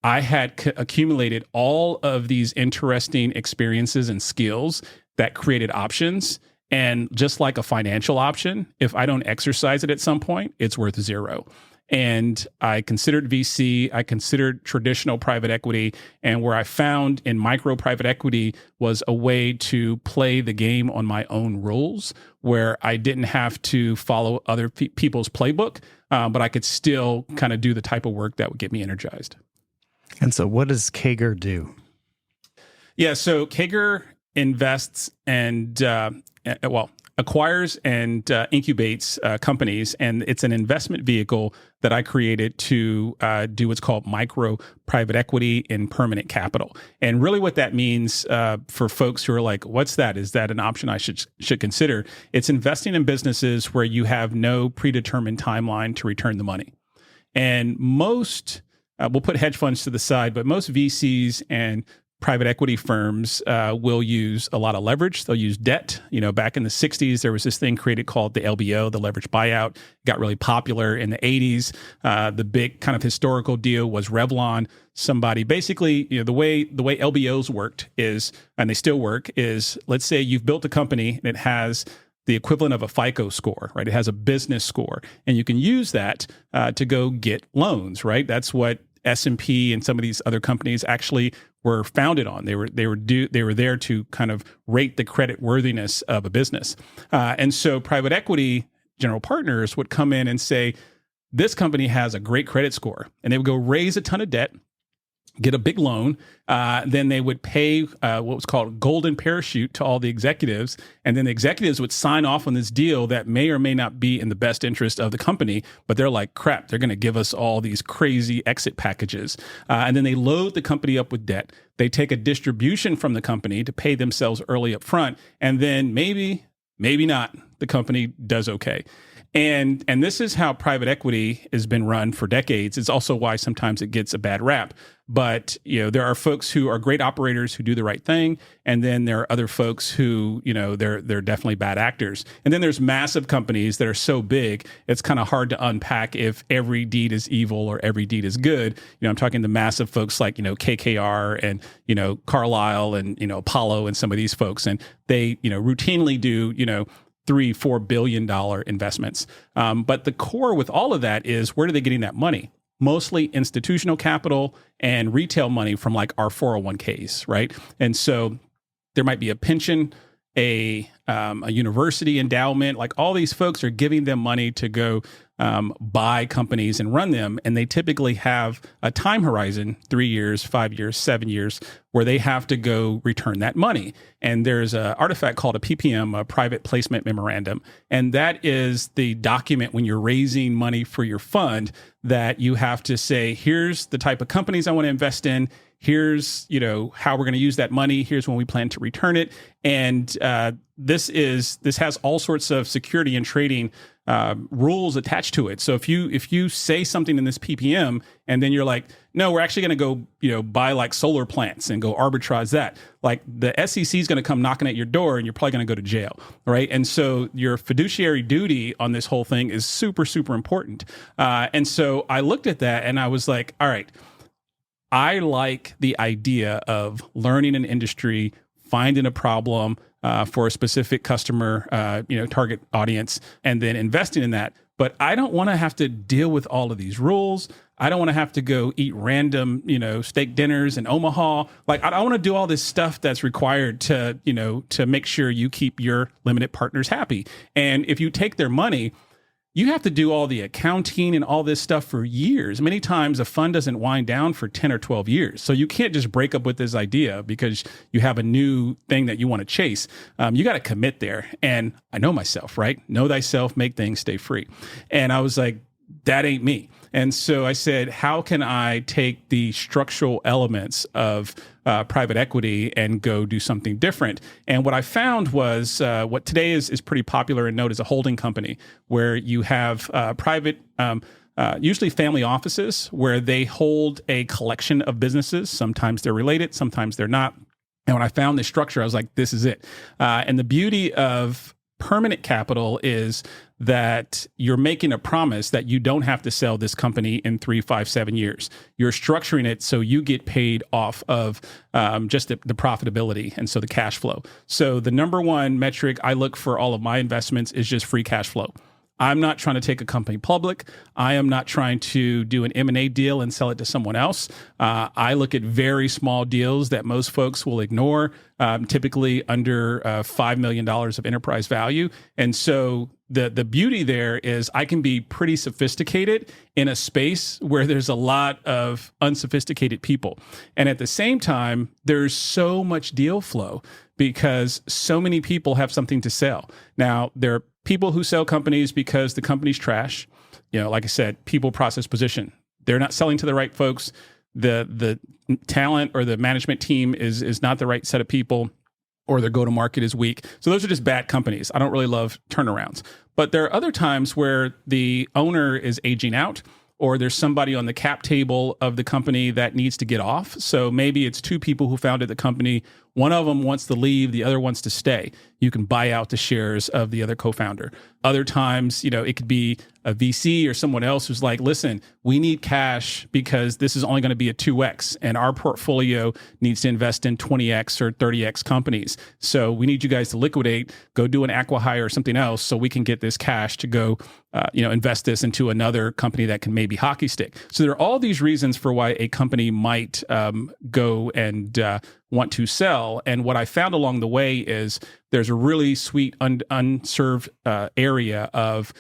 I had accumulated all of these interesting experiences and skills that created options. And just like a financial option, if I don't exercise it at some point, it's worth zero. And I considered VC, I considered traditional private equity, and where I found in micro private equity was a way to play the game on my own rules, where I didn't have to follow other people's playbook, but I could still kind of do the type of work that would get me energized. And so what does Kager do? Yeah, so Kager invests and acquires and incubates companies, and it's an investment vehicle that I created to do what's called micro private equity in permanent capital. And really, what that means for folks who are like, "What's that? Is that an option I should consider?" It's investing in businesses where you have no predetermined timeline to return the money. And most, we'll put hedge funds to the side, but most VCs and private equity firms will use a lot of leverage. They'll use debt. Back in the 60s, there was this thing created called the LBO, the leverage buyout. It got really popular in the 80s. The big kind of historical deal was Revlon. Somebody basically, the way LBOs worked is, and they still work, is let's say you've built a company and it has the equivalent of a FICO score, right? It has a business score, and you can use that to go get loans, right? That's what S&P and some of these other companies actually were founded on. They were there to kind of rate the credit worthiness of a business. And so private equity general partners would come in and say, this company has a great credit score, and they would go raise a ton of debt, get a big loan. Then they would pay what was called golden parachute to all the executives. And then the executives would sign off on this deal that may or may not be in the best interest of the company. But they're like, crap, they're going to give us all these crazy exit packages. And then they load the company up with debt. They take a distribution from the company to pay themselves early up front. And then maybe not, the company does okay. And this is how private equity has been run for decades. It's also why sometimes it gets a bad rap. But there are folks who are great operators who do the right thing, and then there are other folks who they're definitely bad actors. And then there's massive companies that are so big it's kind of hard to unpack if every deed is evil or every deed is good. I'm talking the massive folks like KKR and Carlyle and Apollo and some of these folks, and they routinely do $3-4 billion investments. But the core with all of that is, where are they getting that money? Mostly institutional capital and retail money from like our 401ks, right? And so there might be a pension, a university endowment, like all these folks are giving them money to go buy companies and run them. And they typically have a time horizon, 3 years, 5 years, 7 years, where they have to go return that money. And there's an artifact called a PPM, a private placement memorandum. And that is the document when you're raising money for your fund that you have to say, here's the type of companies I want to invest in. Here's, how we're going to use that money. Here's when we plan to return it. And this has all sorts of security and trading rules attached to it. So if you say something in this PPM and then you're like, no, we're actually going to go, buy like solar plants and go arbitrage that, like the SEC is going to come knocking at your door and you're probably going to go to jail, right? And so your fiduciary duty on this whole thing is super, super important. And so I looked at that and I was like, all right, I like the idea of learning an industry, finding a problem for a specific customer, target audience, and then investing in that. But I don't want to have to deal with all of these rules. I don't want to have to go eat random, steak dinners in Omaha. Like, I want to do all this stuff that's required to make sure you keep your limited partners happy. And if you take their money, you have to do all the accounting and all this stuff for years. Many times a fund doesn't wind down for 10 or 12 years. So you can't just break up with this idea because you have a new thing that you want to chase. You got to commit there. And I know myself, right? Know thyself, make things stay free. And I was like, that ain't me. And so I said, how can I take the structural elements of private equity and go do something different? And what I found was what today is pretty popular and known as a holding company, where you have private, usually family offices, where they hold a collection of businesses. Sometimes they're related, sometimes they're not. And when I found this structure, I was like, this is it. And the beauty of permanent capital is that you're making a promise that you don't have to sell this company in 3, 5, 7 years. You're structuring it so you get paid off of just the profitability and so the cash flow. So the number one metric I look for all of my investments is just free cash flow. I'm not trying to take a company public. I am not trying to do an M&A deal and sell it to someone else. I look at very small deals that most folks will ignore, typically under $5 million of enterprise value. And so the beauty there is I can be pretty sophisticated in a space where there's a lot of unsophisticated people. And at the same time, there's so much deal flow because so many people have something to sell. Now, there are people who sell companies because the company's trash. Like I said, people, process, position. They're not selling to the right folks. The talent or the management team is not the right set of people, or their go-to-market is weak. So those are just bad companies. I don't really love turnarounds. But there are other times where the owner is aging out, or there's somebody on the cap table of the company that needs to get off. So maybe it's two people who founded the company. One of them wants to leave, the other wants to stay. You can buy out the shares of the other co-founder. Other times, it could be a VC or someone else who's like, listen, we need cash because this is only going to be a 2x and our portfolio needs to invest in 20x or 30x companies. So we need you guys to liquidate, go do an acqui-hire or something else so we can get this cash to go invest this into another company that can maybe hockey stick. So there are all these reasons for why a company might go and want to sell. And what I found along the way is there's a really sweet unserved area of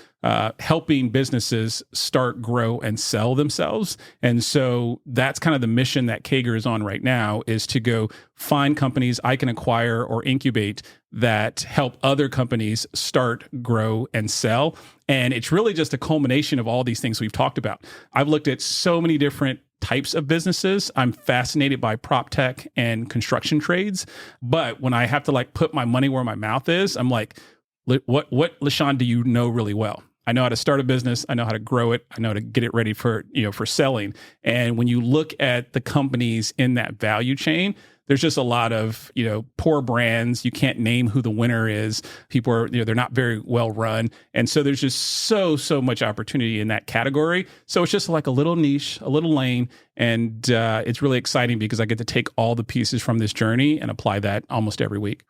helping businesses start, grow, and sell themselves. And so that's kind of the mission that Kager is on right now, is to go find companies I can acquire or incubate that help other companies start, grow, and sell. And it's really just a culmination of all these things we've talked about. I've looked at so many different types of businesses. I'm fascinated by prop tech and construction trades. But when I have to put my money where my mouth is, I'm like, what LaSean, do you know really well? I know how to start a business. I know how to grow it. I know how to get it ready for selling. And when you look at the companies in that value chain, there's just a lot of, poor brands. You can't name who the winner is. People are, they're not very well run. And so there's just so much opportunity in that category. So it's just like a little niche, a little lane. And it's really exciting because I get to take all the pieces from this journey and apply that almost every week.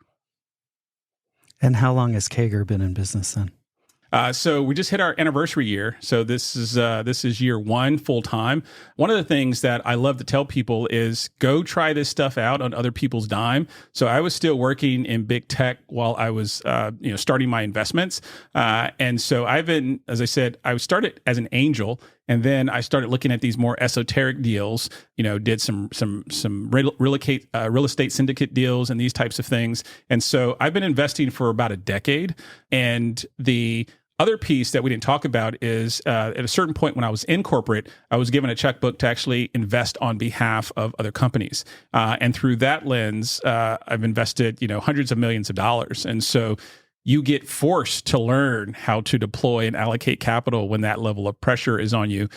And how long has Kager been in business then? So we just hit our anniversary year. So this is year one full time. One of the things that I love to tell people is go try this stuff out on other people's dime. So I was still working in big tech while I was starting my investments. And so I've been, as I said, I started as an angel. And then I started looking at these more esoteric deals, did some real estate syndicate deals and these types of things. And so I've been investing for about a decade. And the other piece that we didn't talk about is at a certain point when I was in corporate, I was given a checkbook to actually invest on behalf of other companies. And through that lens, I've invested, hundreds of millions of dollars. And so you get forced to learn how to deploy and allocate capital when that level of pressure is on you,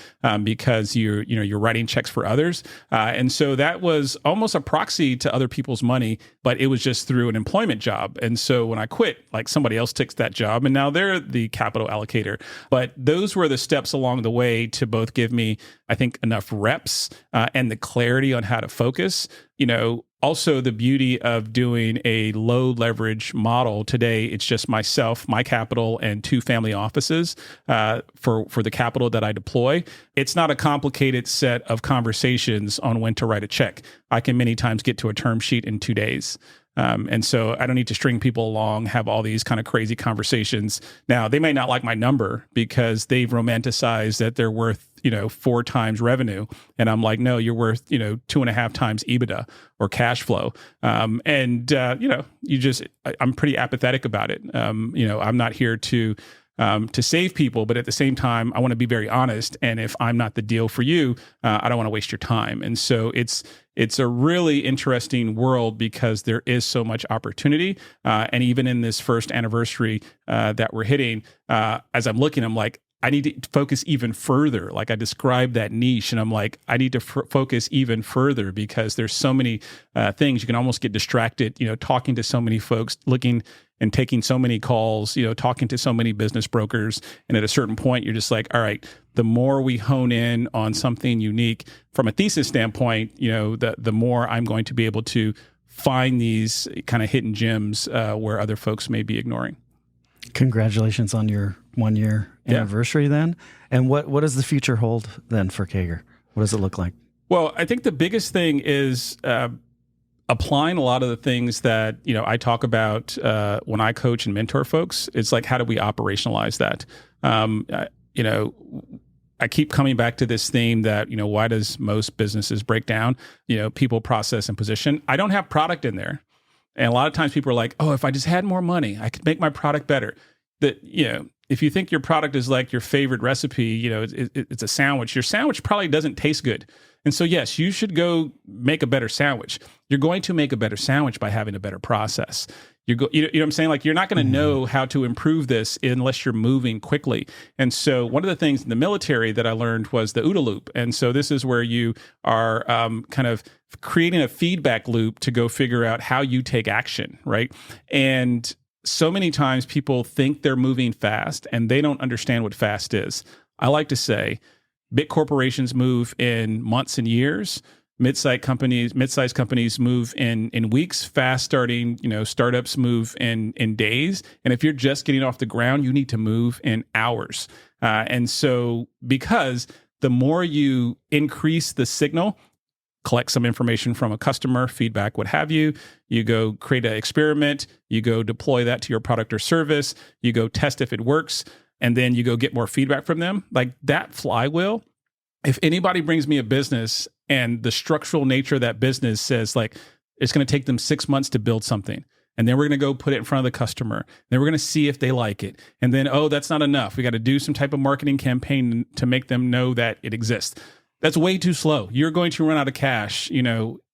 because you're writing checks for others. And so that was almost a proxy to other people's money, but it was just through an employment job. And so when I quit, somebody else takes that job and now they're the capital allocator. But those were the steps along the way to both give me, I think, enough reps and the clarity on how to focus. Also, the beauty of doing a low leverage model today, it's just myself, my capital, and 2 family offices for the capital that I deploy. It's not a complicated set of conversations on when to write a check. I can many times get to a term sheet in 2 days. And so I don't need to string people along, have all these kind of crazy conversations. Now, they may not like my number because they've romanticized that they're worth 4 times revenue. And I'm like, no, you're worth, 2.5 times EBITDA or cash flow. I'm pretty apathetic about it. I'm not here to save people, but at the same time, I want to be very honest. And if I'm not the deal for you, I don't want to waste your time. And so it's a really interesting world because there is so much opportunity. And even in this first anniversary that we're hitting, as I'm looking, I'm like, I need to focus even further. Like I described that niche and I'm like, I need to focus even further because there's so many things. You can almost get distracted, talking to so many folks, looking and taking so many calls, talking to so many business brokers. And at a certain point, you're just like, all right, the more we hone in on something unique from a thesis standpoint, the more I'm going to be able to find these kind of hidden gems where other folks may be ignoring. Congratulations on your 1-year anniversary then. And what does the future hold then for Kager? What does it look like? Well, I think the biggest thing is applying a lot of the things that, I talk about when I coach and mentor folks. It's like, how do we operationalize that? I keep coming back to this theme that, why does most businesses break down? People, process, and position. I don't have product in there. And a lot of times people are like, oh, if I just had more money, I could make my product better. That, if you think your product is like your favorite recipe, it's a sandwich, your sandwich probably doesn't taste good. And so, yes, you should go make a better sandwich. You're going to make a better sandwich by having a better process. You know what I'm saying? Like, you're not going to know how to improve this unless you're moving quickly. And so one of the things in the military that I learned was the OODA loop. And so this is where you are kind of creating a feedback loop to go figure out how you take action, right? And so many times people think they're moving fast and they don't understand what fast is. I like to say big corporations move in months and years. Mid-sized companies move in weeks. Fast starting, startups move in days. And if you're just getting off the ground, you need to move in hours. And so, because the more you increase the signal, collect some information from a customer, feedback, what have you, you go create an experiment, you go deploy that to your product or service, you go test if it works, and then you go get more feedback from them. Like that flywheel, if anybody brings me a business and the structural nature of that business says like it's going to take them 6 months to build something, and then we're going to go put it in front of the customer, then we're going to see if they like it, and then, oh, that's not enough, we got to do some type of marketing campaign to make them know that it exists. That's way too slow. You're going to run out of cash,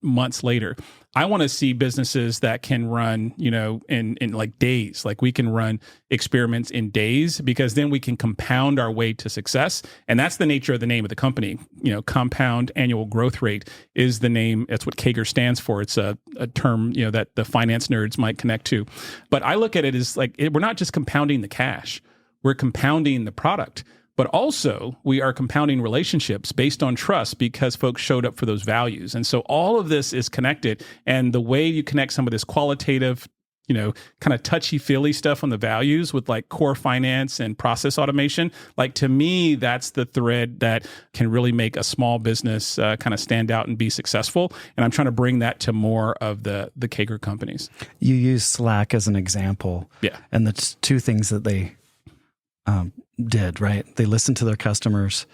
months later. I want to see businesses that can run, in like days. Like we can run experiments in days, because then we can compound our way to success. And that's the nature of the name of the company. Compound annual growth rate is the name. That's what CAGR stands for. It's a term, that the finance nerds might connect to. But I look at it as like, we're not just compounding the cash, we're compounding the product. But also, we are compounding relationships based on trust because folks showed up for those values. And so all of this is connected. And the way you connect some of this qualitative, kind of touchy-feely stuff on the values with like core finance and process automation, like to me, that's the thread that can really make a small business kind of stand out and be successful. And I'm trying to bring that to more of the CAGR companies. You use Slack as an example. Yeah. And the two things that they did, right? They listened to their customers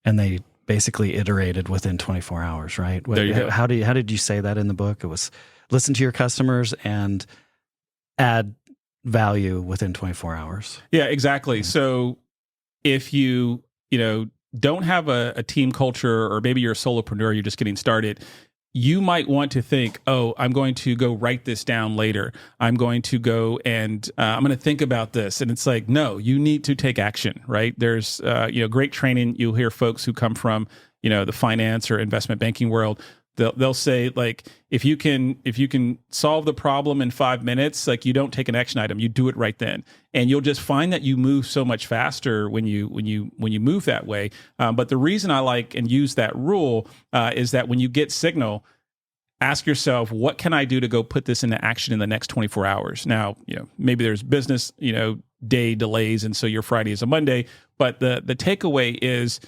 and they basically iterated within 24 hours, right? There you go. How did you say that in the book? It was listen to your customers and add value within 24 hours. Yeah, exactly. So if you, don't have a team culture, or maybe you're a solopreneur, you're just getting started, you might want to think, oh, I'm going to go write this down later. I'm going to go and I'm going to think about this. And it's like, no, you need to take action, right? There's, great training. You'll hear folks who come from, the finance or investment banking world. They'll say like, if you can solve the problem in 5 minutes, like you don't take an action item, you do it right then, and you'll just find that you move so much faster when you move that way. But the reason I like and use that rule is that when you get signal, ask yourself, what can I do to go put this into action in the next 24 hours? Now, maybe there's business, day delays, and so your Friday is a Monday. But the takeaway is,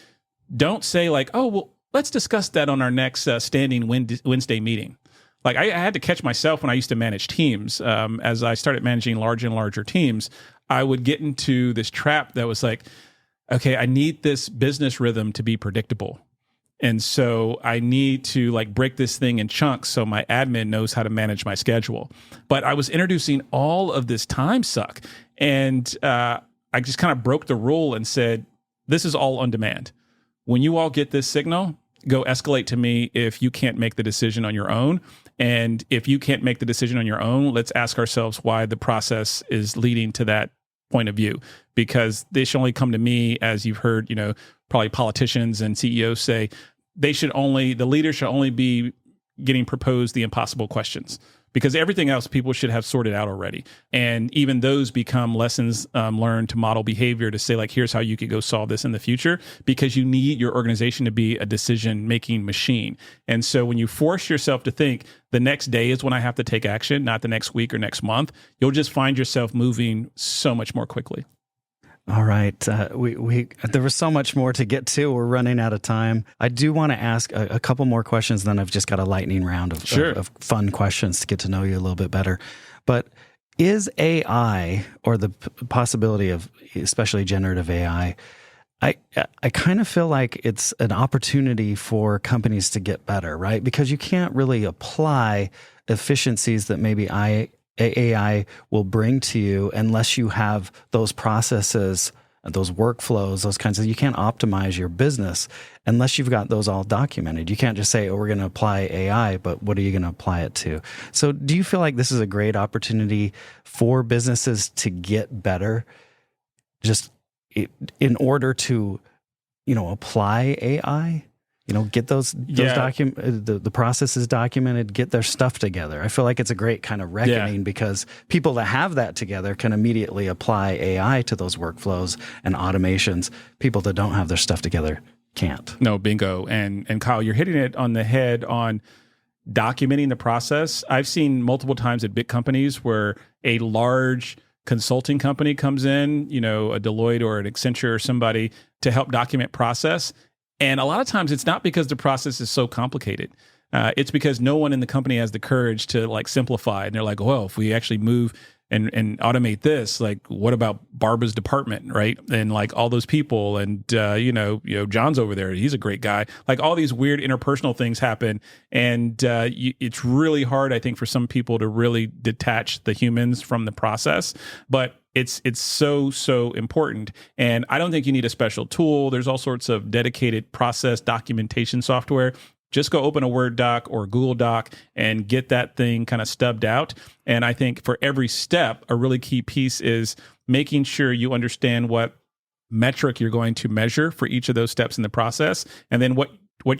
don't say like, oh, well, let's discuss that on our next standing Wednesday meeting. Like I had to catch myself when I used to manage teams. As I started managing larger and larger teams, I would get into this trap that was like, okay, I need this business rhythm to be predictable. And so I need to like break this thing in chunks so my admin knows how to manage my schedule. But I was introducing all of this time suck. And I just kind of broke the rule and said, this is all on demand. When you all get this signal, go escalate to me if you can't make the decision on your own. And if you can't make the decision on your own, let's ask ourselves why the process is leading to that point of view. Because they should only come to me, as you've heard, probably politicians and CEOs say, the leader should only be getting proposed the impossible questions. Because everything else people should have sorted out already. And even those become lessons learned to model behavior, to say like, here's how you could go solve this in the future, because you need your organization to be a decision-making machine. And so when you force yourself to think the next day is when I have to take action, not the next week or next month, you'll just find yourself moving so much more quickly. All right. There was so much more to get to. We're running out of time. I do want to ask a couple more questions, then I've just got a lightning round of fun questions to get to know you a little bit better. But is AI, or the possibility of especially generative AI, I kind of feel like it's an opportunity for companies to get better, right? Because you can't really apply efficiencies that maybe AI will bring to you unless you have those processes those workflows, those kinds of, you can't optimize your business unless you've got those all documented. You can't just say, oh, we're going to apply AI, but what are you going to apply it to? So do you feel like this is a great opportunity for businesses to get better just in order to, apply AI? Get those the processes documented, get their stuff together. I feel like it's a great kind of reckoning because people that have that together can immediately apply AI to those workflows and automations. People that don't have their stuff together can't. No, bingo. And Kyle, you're hitting it on the head on documenting the process. I've seen multiple times at big companies where a large consulting company comes in, a Deloitte or an Accenture or somebody to help document process. And a lot of times it's not because the process is so complicated. It's because no one in the company has the courage to simplify. And they're like, well, if we actually move and automate this, what about Barbara's department, right? And all those people and, John's over there. He's a great guy. All these weird interpersonal things happen. And it's really hard, I think, for some people to really detach the humans from the process. But it's so important. And I don't think you need a special tool. There's all sorts of dedicated process documentation software. Just go open a Word doc or a Google Doc and get that thing kind of stubbed out. And I think for every step, a really key piece is making sure you understand what metric you're going to measure for each of those steps in the process, and then what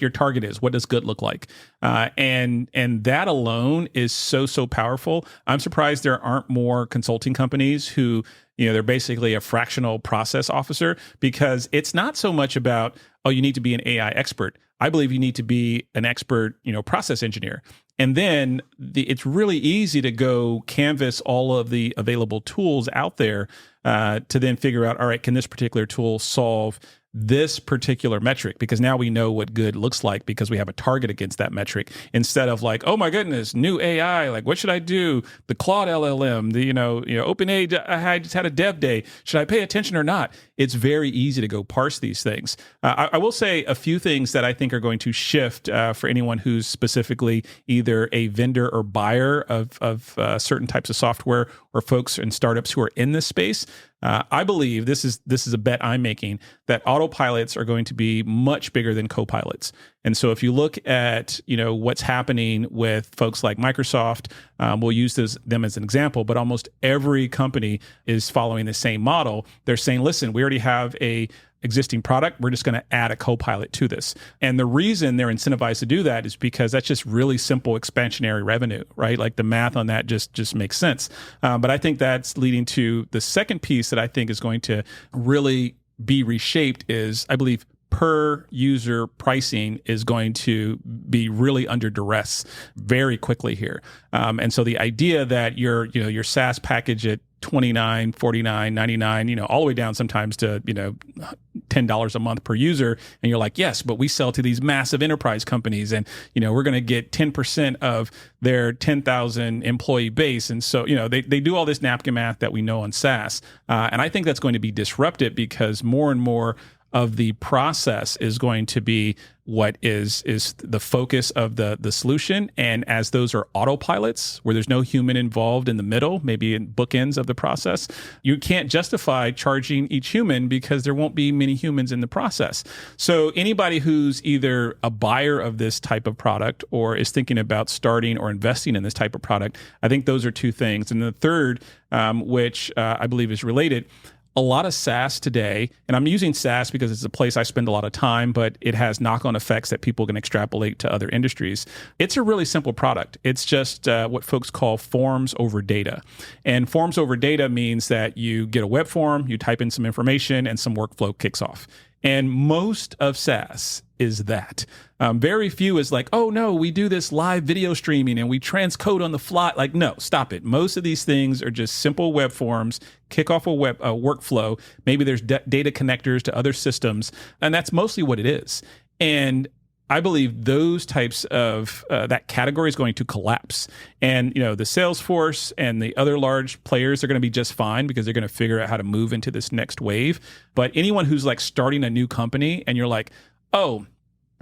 your target is. What does good look like? And that alone is so powerful. I'm surprised there aren't more consulting companies who, they're basically a fractional process officer, because it's not so much about, oh, you need to be an AI expert. I believe you need to be an expert, process engineer. And then it's really easy to go canvas all of the available tools out there to then figure out, all right, can this particular tool solve this particular metric? Because now we know what good looks like because we have a target against that metric, instead of oh my goodness, new AI, what should I do? The Claude LLM, the OpenAI, I just had a dev day. Should I pay attention or not? It's very easy to go parse these things. I will say a few things that I think are going to shift for anyone who's specifically either a vendor or buyer of certain types of software, or folks and startups who are in this space. I believe this is a bet I'm making, that autopilots are going to be much bigger than copilots. And so if you look at what's happening with folks like Microsoft, we'll use them as an example, but almost every company is following the same model. They're saying, listen, we already have a existing product. We're just going to add a copilot to this. And the reason they're incentivized to do that is because that's just really simple expansionary revenue, right? The math on that just makes sense. But I think that's leading to the second piece that I think is going to really be reshaped is, I believe, per user pricing is going to be really under duress very quickly here. And so the idea that your SaaS package at $29, $49, $99, all the way down sometimes to, $10 a month per user. And you're like, yes, but we sell to these massive enterprise companies and, we're going to get 10% of their 10,000 employee base. And so, they do all this napkin math that we know on SaaS. And I think that's going to be disrupted because more and more of the process is going to be what is the focus of the solution. And as those are autopilots, where there's no human involved in the middle, maybe in bookends of the process, you can't justify charging each human because there won't be many humans in the process. So anybody who's either a buyer of this type of product or is thinking about starting or investing in this type of product, I think those are two things. And the third, which I believe is related, a lot of SaaS today, and I'm using SaaS because it's a place I spend a lot of time, but it has knock-on effects that people can extrapolate to other industries. It's a really simple product. It's just what folks call forms over data. And forms over data means that you get a web form, you type in some information, and some workflow kicks off. And most of SaaS is that. Very few is oh no, we do this live video streaming and we transcode on the fly. No, stop it. Most of these things are just simple web forms, kick off a workflow. Maybe there's data connectors to other systems, and that's mostly what it is. And I believe those types of that category is going to collapse. And, the Salesforce and the other large players are going to be just fine because they're going to figure out how to move into this next wave. But anyone who's starting a new company and you're oh,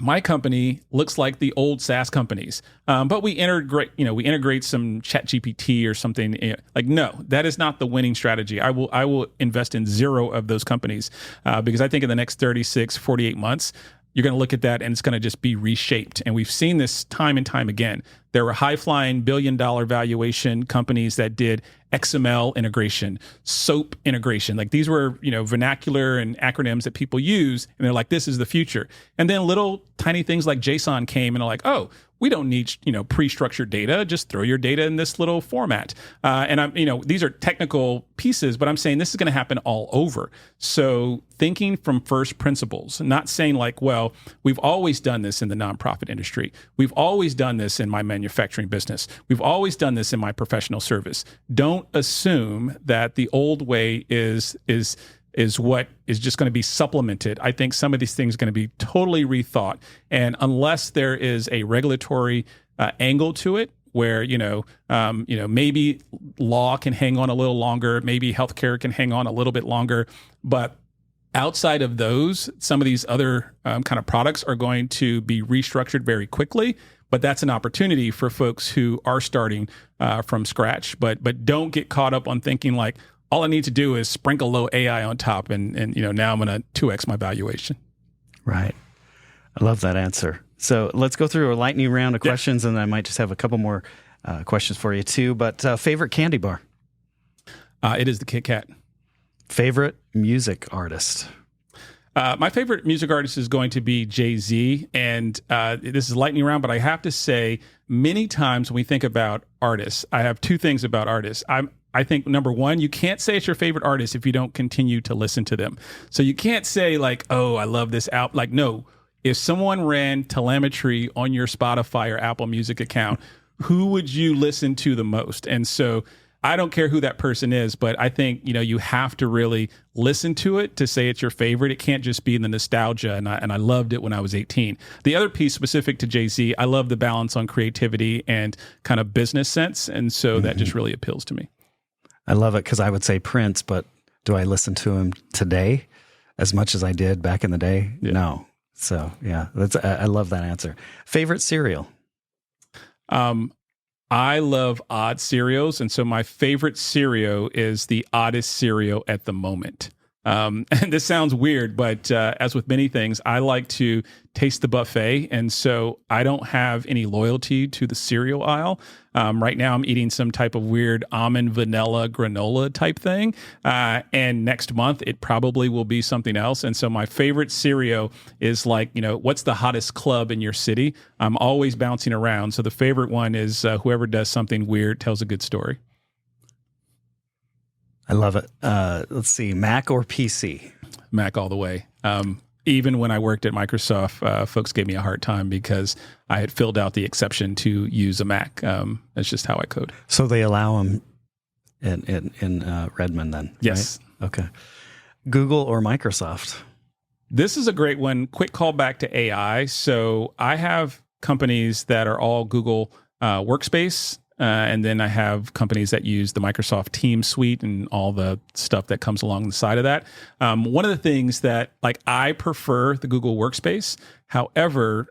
my company looks like the old SaaS companies, but we integrate some Chat GPT or something. Like, no, that is not the winning strategy. I will invest in zero of those companies because I think in the next 36, 48 months, you're going to look at that and it's going to just be reshaped. And we've seen this time and time again. There were high-flying billion-dollar valuation companies that did XML integration, SOAP integration. Like these were, vernacular and acronyms that people use. And they're like, this is the future. And then little tiny things like JSON came and are like, oh, we don't need, pre-structured data. Just throw your data in this little format. These are technical pieces, but I'm saying this is going to happen all over. So thinking from first principles, not saying like, well, we've always done this in the nonprofit industry. We've always done this in my manufacturing business. We've always done this in my professional service. Don't assume that the old way is what is just going to be supplemented. I think some of these things are going to be totally rethought. And unless there is a regulatory angle to it, where maybe law can hang on a little longer, maybe healthcare can hang on a little bit longer, but outside of those, some of these other kind of products are going to be restructured very quickly. But that's an opportunity for folks who are starting from scratch. But don't get caught up on thinking like, all I need to do is sprinkle a little AI on top, and now I'm going to 2x my valuation. Right. I love that answer. So let's go through a lightning round of questions, and I might just have a couple more questions for you too. But favorite candy bar? It is the Kit Kat. Favorite music artist? My favorite music artist is going to be Jay-Z, and this is lightning round, but I have to say, many times when we think about artists, I have two things about artists. I think number one, you can't say it's your favorite artist if you don't continue to listen to them. So you can't say like, oh, I love this album. Like, no, if someone ran telemetry on your Spotify or Apple Music account, who would you listen to the most? And so I don't care who that person is, but I think, you have to really listen to it to say it's your favorite. It can't just be in the nostalgia. And I loved it when I was 18. The other piece specific to Jay-Z, I love the balance on creativity and kind of business sense. And so that just really appeals to me. I love it because I would say Prince, but do I listen to him today as much as I did back in the day? Yeah. No. So yeah, I love that answer. Favorite cereal? I love odd cereals. And so my favorite cereal is the oddest cereal at the moment. And this sounds weird, but as with many things, I like to taste the buffet. And so I don't have any loyalty to the cereal aisle. Right now I'm eating some type of weird almond vanilla granola type thing. And next month it probably will be something else. And so my favorite cereal is like, what's the hottest club in your city? I'm always bouncing around. So the favorite one is whoever does something weird tells a good story. I love it. Let's see, Mac or PC? Mac all the way. Even when I worked at Microsoft, folks gave me a hard time because I had filled out the exception to use a Mac. That's just how I code. So they allow them in Redmond then? Yes. Right? Okay. Google or Microsoft? This is a great one. Quick call back to AI. So I have companies that are all Google Workspace. And then I have companies that use the Microsoft Teams suite and all the stuff that comes along the side of that. One of the things that I prefer the Google Workspace. However,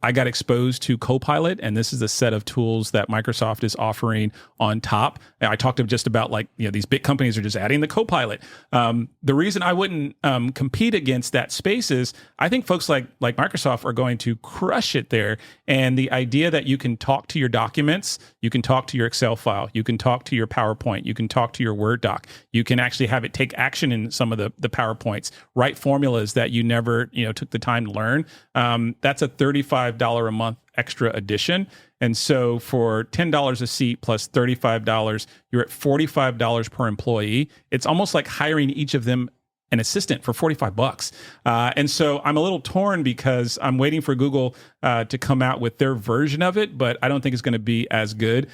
I got exposed to Copilot, and this is a set of tools that Microsoft is offering on top. And I talked just about these big companies are just adding the Copilot. The reason I wouldn't compete against that space is I think folks like Microsoft are going to crush it there. And the idea that you can talk to your documents, you can talk to your Excel file, you can talk to your PowerPoint, you can talk to your Word doc, you can actually have it take action in some of the PowerPoints, write formulas that you never took the time to learn. That's a $35 a month extra addition. And so for $10 a seat plus $35, you're at $45 per employee. It's almost like hiring each of them an assistant for $45. And so I'm a little torn because I'm waiting for Google to come out with their version of it, but I don't think it's going to be as good.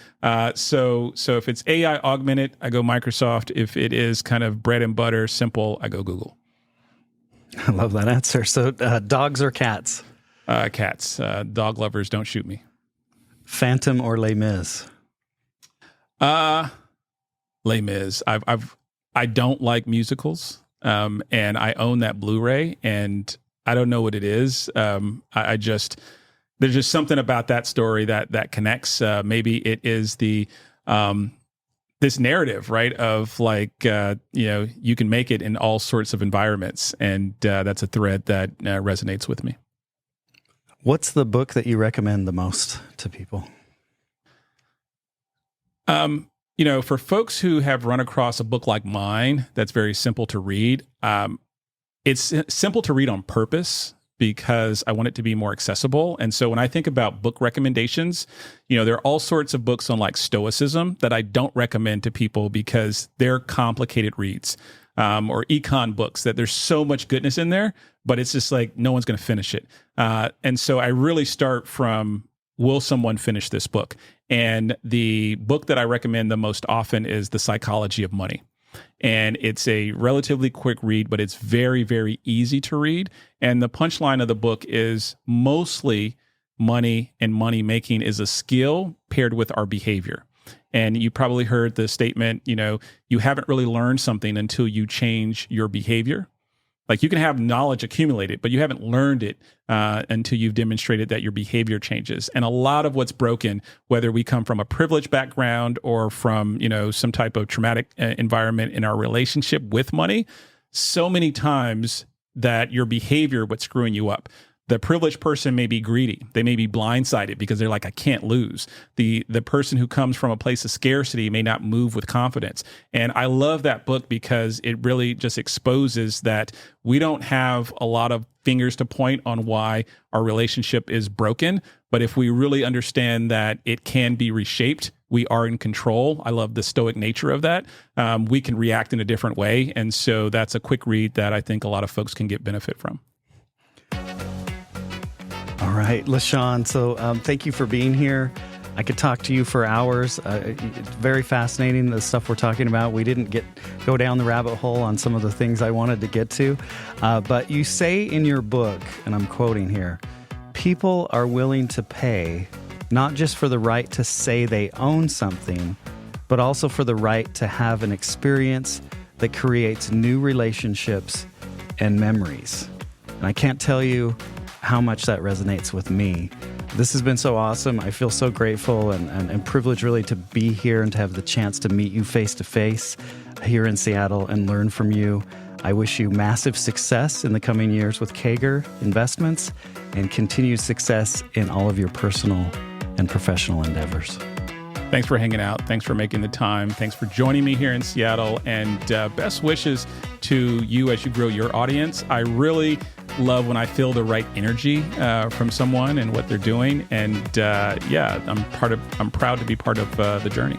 So if it's AI augmented, I go Microsoft. If it is kind of bread and butter, simple, I go Google. I love that answer. So dogs or cats? Cats. Dog lovers, don't shoot me. Phantom or Les Mis? Les Mis. I don't like musicals, and I own that Blu-ray, and I don't know what it is. I just, there's just something about that story that connects. Maybe it is the, this narrative, right? Of like, you can make it in all sorts of environments. And that's a thread that resonates with me. What's the book that you recommend the most to people? For folks who have run across a book like mine, that's very simple to read. It's simple to read on purpose because I want it to be more accessible. And so when I think about book recommendations, there are all sorts of books on like Stoicism that I don't recommend to people because they're complicated reads, or econ books that there's so much goodness in there, but it's just like no one's going to finish it. And so I really start from, will someone finish this book? And the book that I recommend the most often is The Psychology of Money. And it's a relatively quick read, but it's very, very easy to read. And the punchline of the book is mostly money and money making is a skill paired with our behavior. And you probably heard the statement, you haven't really learned something until you change your behavior. Like you can have knowledge accumulated, but you haven't learned it until you've demonstrated that your behavior changes. And a lot of what's broken, whether we come from a privileged background or from, some type of traumatic environment in our relationship with money, so many times that your behavior, what's screwing you up. The privileged person may be greedy. They may be blindsided because they're like, I can't lose. The person who comes from a place of scarcity may not move with confidence. And I love that book because it really just exposes that we don't have a lot of fingers to point on why our relationship is broken. But if we really understand that it can be reshaped, we are in control. I love the stoic nature of that. We can react in a different way. And so that's a quick read that I think a lot of folks can get benefit from. All right, LaSean, so thank you for being here. I could talk to you for hours. It's very fascinating, the stuff we're talking about. We didn't go down the rabbit hole on some of the things I wanted to get to. But you say in your book, and I'm quoting here, people are willing to pay not just for the right to say they own something, but also for the right to have an experience that creates new relationships and memories. And I can't tell you how much that resonates with me. This has been so awesome. I feel so grateful and privileged really to be here and to have the chance to meet you face to face here in Seattle and learn from you. I wish you massive success in the coming years with Kager Investments and continued success in all of your personal and professional endeavors. Thanks for hanging out. Thanks for making the time. Thanks for joining me here in Seattle. And best wishes to you as you grow your audience. I really love when I feel the right energy from someone and what they're doing. And I'm proud to be part of the journey.